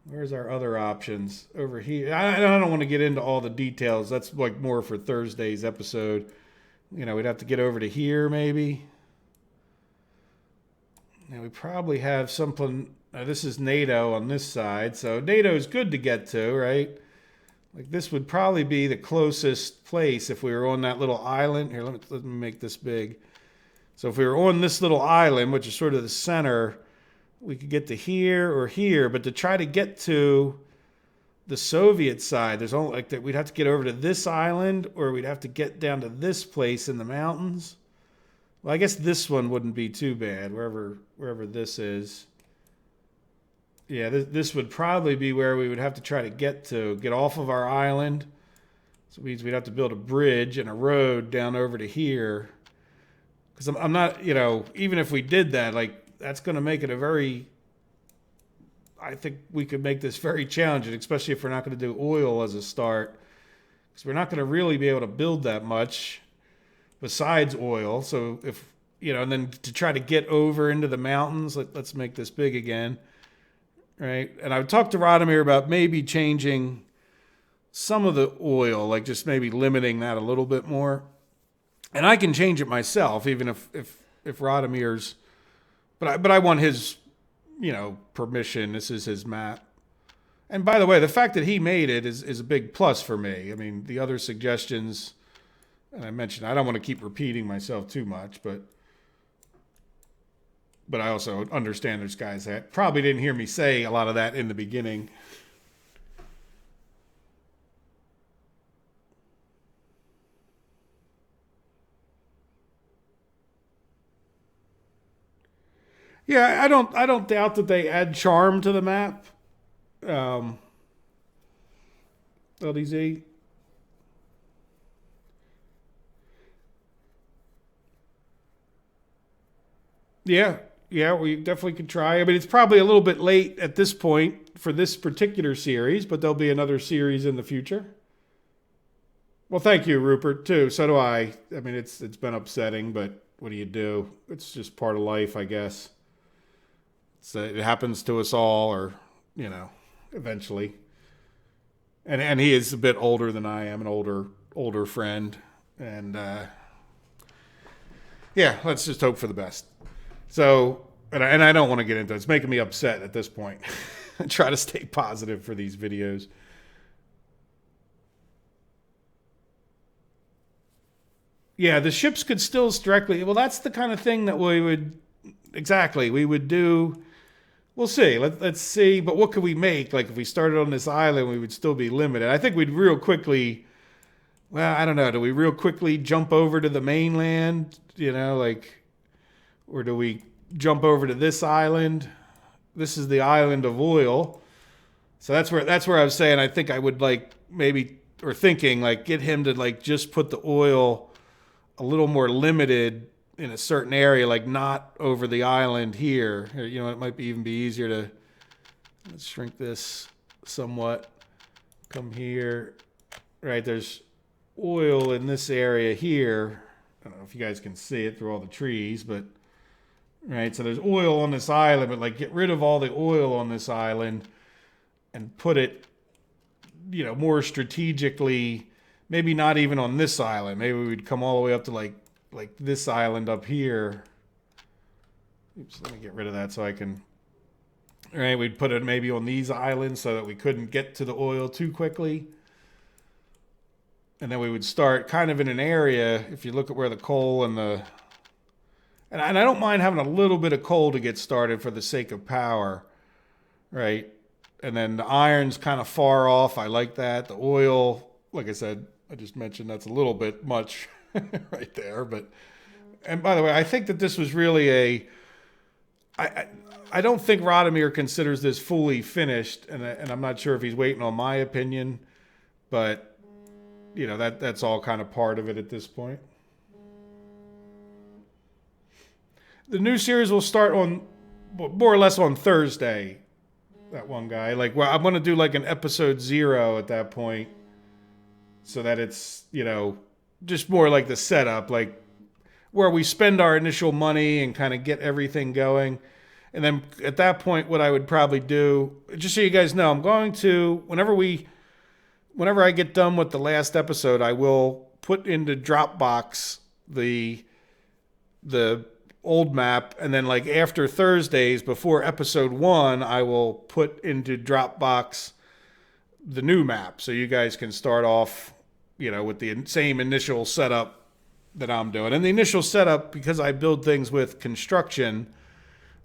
S1: where's our other options over here? I don't want to get into all the details. That's like more for Thursday's episode. We'd have to get over to here maybe. Now we probably have something. This is NATO on this side, so NATO is good to get to, right? Like this would probably be the closest place if we were on that little island. Here, let me make this big. So if we were on this little island, which is sort of the center, we could get to here or here. But to try to get to the Soviet side, there's only like that. We'd have to get over to this island, or we'd have to get down to this place in the mountains. Well, I guess this one wouldn't be too bad, wherever this is. Yeah, this would probably be where we would have to try to get off of our island. So it means we'd have to build a bridge and a road down over to here. Because I'm not, even if we did that, like, that's going to make it I think we could make this very challenging, especially if we're not going to do oil as a start. Because we're not going to really be able to build that much besides oil. So if, and then to try to get over into the mountains, let's make this big again. Right? And I would talk to Radomir about maybe changing some of the oil, like just maybe limiting that a little bit more. And I can change it myself, even if Radomir's, but I want his, permission. This is his map. And by the way, the fact that he made it is a big plus for me. I mean, the other suggestions, and I mentioned, I don't want to keep repeating myself too much, but I also understand there's guys that probably didn't hear me say a lot of that in the beginning. Yeah, I don't doubt that they add charm to the map. LDZ. Yeah, we definitely could try. I mean, it's probably a little bit late at this point for this particular series, but there'll be another series in the future. Well, thank you, Rupert, too. So do I. I mean, it's been upsetting, but what do you do? It's just part of life, I guess. It happens to us all, or, eventually. And he is a bit older than I am, an older friend. And, yeah, let's just hope for the best. So, and I don't want to get into it. It's making me upset at this point. I try to stay positive for these videos. Yeah, the ships could still directly. Well, that's the kind of thing that we would do. We'll see. Let's see. But what could we make? Like, if we started on this island, we would still be limited. I think we'd real quickly. Well, I don't know. Do we real quickly jump over to the mainland? Or do we jump over to this island? This is the island of oil. So that's where I was saying I think I would get him to just put the oil a little more limited in a certain area, like not over the island here. It might even be easier to, let's shrink this somewhat. Come here. Right, there's oil in this area here. I don't know if you guys can see it through all the trees, but right, so there's oil on this island, but get rid of all the oil on this island and put it, more strategically, maybe not even on this island. Maybe we'd come all the way up to like this island up here. Oops, let me get rid of that so I can. All right, we'd put it maybe on these islands so that we couldn't get to the oil too quickly. And then we would start kind of in an area, if you look at where the coal and I don't mind having a little bit of coal to get started for the sake of power, right? And then the iron's kind of far off. I like that. The oil, like I said, I just mentioned that's a little bit much right there. And by the way, I think that this was really I don't think Radomir considers this fully finished, and I'm not sure if he's waiting on my opinion, but that's all kind of part of it at this point. The new series will start on more or less on Thursday. That one guy, I'm going to do an episode 0 at that point, so that it's just more like the setup, where we spend our initial money and kind of get everything going. And then at that point, what I would probably do, just so you guys know, I'm going to, whenever I get done with the last episode, I will put into Dropbox the old map, and then after Thursdays, before episode 1, I will put into Dropbox the new map, so you guys can start off, with the same initial setup, that I'm doing. And the initial setup, because I build things with construction,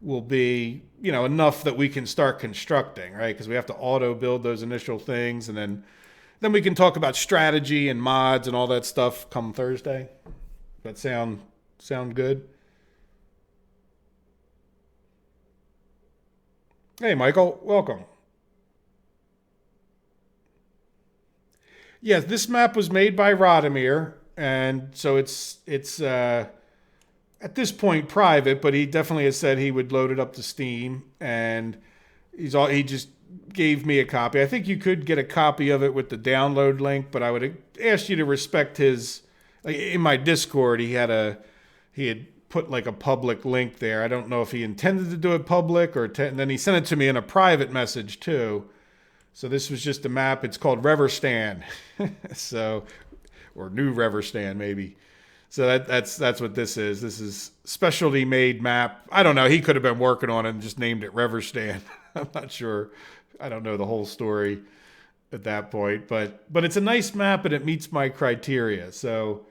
S1: will be, enough that we can start constructing, right? Because we have to auto build those initial things, and then we can talk about strategy and mods and all that stuff come Thursday. That sound good? Hey, Michael, welcome. Yes, this map was made by Radomir, and so it's at this point private, but he definitely has said he would load it up to Steam, and he just gave me a copy. I think you could get a copy of it with the download link, but I would ask you to respect his. In my Discord, he had put like a public link there. I don't know if he intended to do it public and then he sent it to me in a private message too. So this was just a map. It's called Reverstan, or New Reverstan maybe. So that's what this is. This is specialty made map. I don't know. He could have been working on it and just named it Reverstan. I'm not sure. I don't know the whole story at that point, but it's a nice map and it meets my criteria. So,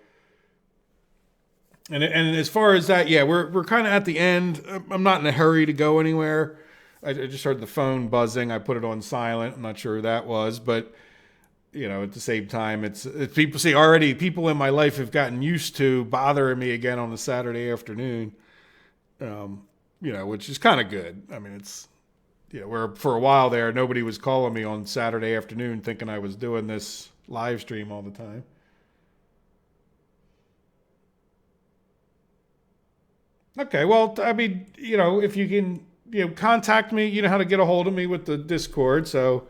S1: and as far as that, yeah, we're kind of at the end. I'm not in a hurry to go anywhere. I just heard the phone buzzing. I put it on silent. I'm not sure who that was, but at the same time, it's people see already. People in my life have gotten used to bothering me again on a Saturday afternoon. Which is kind of good. I mean, it's where for a while there, nobody was calling me on Saturday afternoon thinking I was doing this live stream all the time. Okay, well, I mean, if you can, contact me, you know how to get a hold of me with the Discord. So,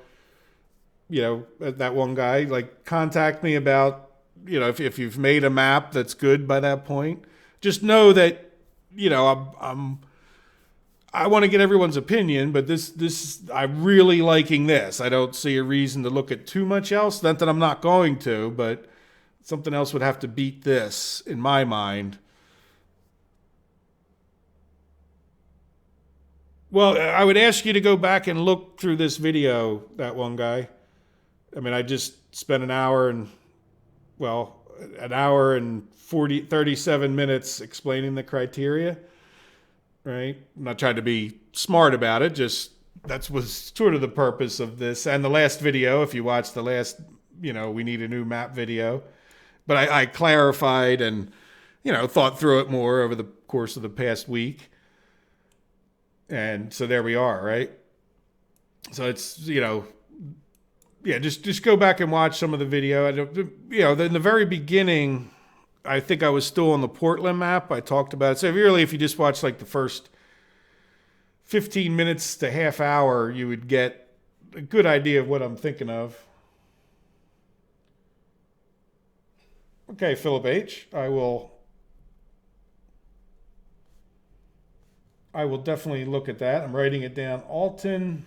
S1: that one guy, like, contact me about, if you've made a map that's good by that point. Just know that, I want to get everyone's opinion, but this I'm really liking this. I don't see a reason to look at too much else. Not that I'm not going to, but something else would have to beat this in my mind. Well, I would ask you to go back and look through this video, that one guy. I mean, I just spent an hour and 37 minutes explaining the criteria, right? I'm not trying to be smart about it, just that was sort of the purpose of this. And the last video, if you watch the last, we need a new map video. But I clarified and, thought through it more over the course of the past week. And so there we are, right? So it's, just go back and watch some of the video. In the very beginning, I think I was still on the Portland map. I talked about it. So if you just watch like the first 15 minutes to half hour, you would get a good idea of what I'm thinking of. Okay, Philip H. I will definitely look at that. I'm writing it down. Alton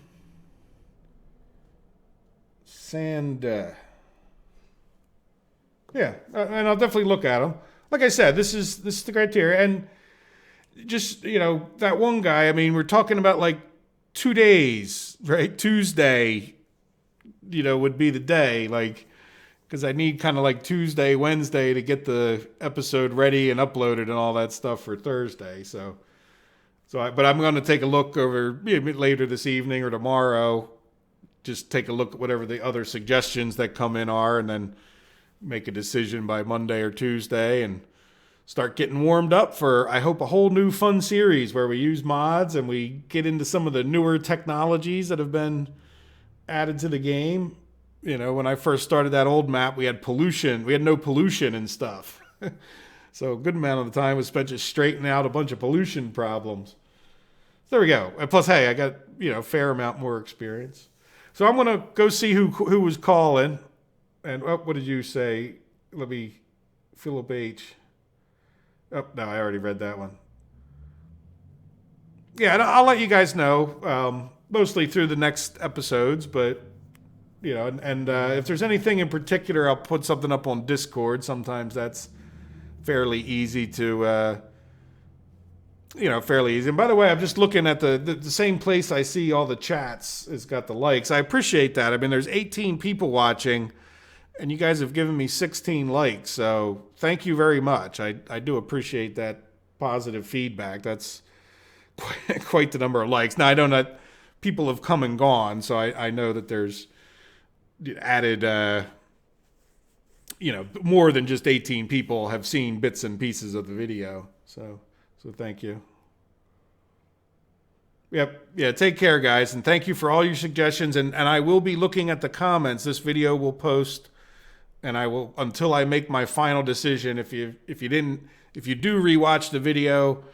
S1: Sand. Yeah, and I'll definitely look at them. Like I said, this is the criteria, and just that one guy. I mean, we're talking about like 2 days, right? Tuesday, would be the day, like, because I need kind of like Tuesday, Wednesday to get the episode ready and uploaded and all that stuff for Thursday. But I'm going to take a look over later this evening or tomorrow. Just take a look at whatever the other suggestions that come in are, and then make a decision by Monday or Tuesday and start getting warmed up for, I hope, a whole new fun series where we use mods and we get into some of the newer technologies that have been added to the game. When I first started that old map, we had pollution. We had no pollution and stuff. So a good amount of the time was spent just straightening out a bunch of pollution problems. There we go. And plus, hey, I got, a fair amount more experience. So I'm going to go see who was calling. And what did you say? Let me, Philip H. Oh, no, I already read that one. Yeah, I'll let you guys know, mostly through the next episodes. But, if there's anything in particular, I'll put something up on Discord. Sometimes that's fairly easy to... fairly easy. And by the way, I'm just looking at the same place I see all the chats has got the likes. I appreciate that. I mean, there's 18 people watching, and you guys have given me 16 likes. So thank you very much. I do appreciate that positive feedback. That's quite the number of likes. Now, I know that people have come and gone, so I know that there's added, more than just 18 people have seen bits and pieces of the video. So thank you. Yep. Yeah. Take care, guys. And thank you for all your suggestions. And I will be looking at the comments. This video will post, and I will, until I make my final decision. If you do rewatch the video,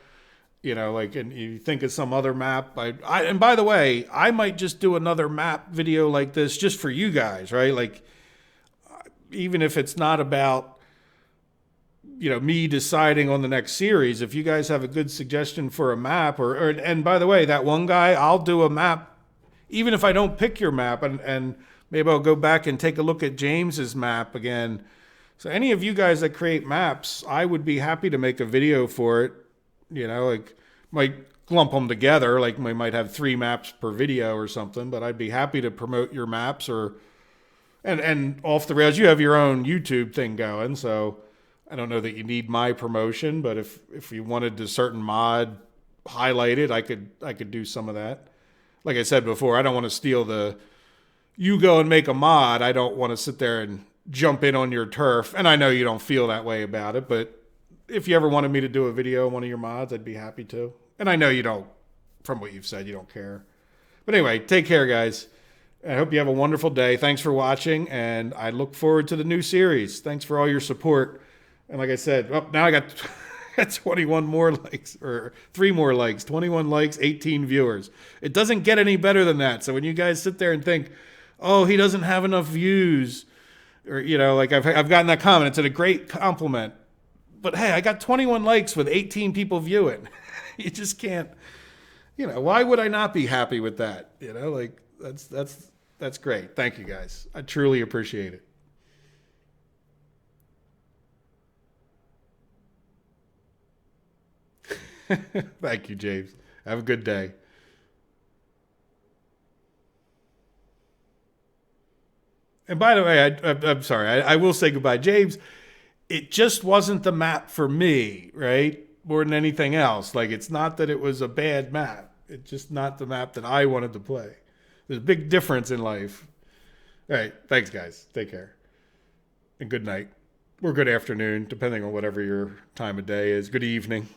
S1: and you think of some other map, and by the way, I might just do another map video like this just for you guys, right? Like, even if it's not about, me deciding on the next series, if you guys have a good suggestion for a map, and by the way, that one guy, I'll do a map, even if I don't pick your map, and maybe I'll go back and take a look at James's map again. So any of you guys that create maps, I would be happy to make a video for it. Might lump them together, like we might have 3 maps per video or something, but I'd be happy to promote your maps, and off the rails, you have your own YouTube thing going, so I don't know that you need my promotion, but if you wanted a certain mod highlighted, I could do some of that. Like I said before, I don't want to steal you go and make a mod. I don't want to sit there and jump in on your turf, and I know you don't feel that way about it, but if you ever wanted me to do a video on one of your mods, I'd be happy to. And I know you don't, from what you've said, you don't care. But anyway, take care, guys. I hope you have a wonderful day. Thanks for watching, and I look forward to the new series. Thanks for all your support. And like I said, now I got 21 more likes, or 3 more likes, 21 likes, 18 viewers. It doesn't get any better than that. So when you guys sit there and think, oh, he doesn't have enough views, or, I've gotten that comment. It's a great compliment. But hey, I got 21 likes with 18 people viewing. You just can't, why would I not be happy with that? That's great. Thank you, guys. I truly appreciate it. Thank you, James. Have a good day. And by the way, I'm sorry. I will say goodbye, James. It just wasn't the map for me, right? More than anything else. Like, it's not that it was a bad map. It's just not the map that I wanted to play. There's a big difference in life. All right. Thanks, guys. Take care. And good night. Or good afternoon, depending on whatever your time of day is. Good evening.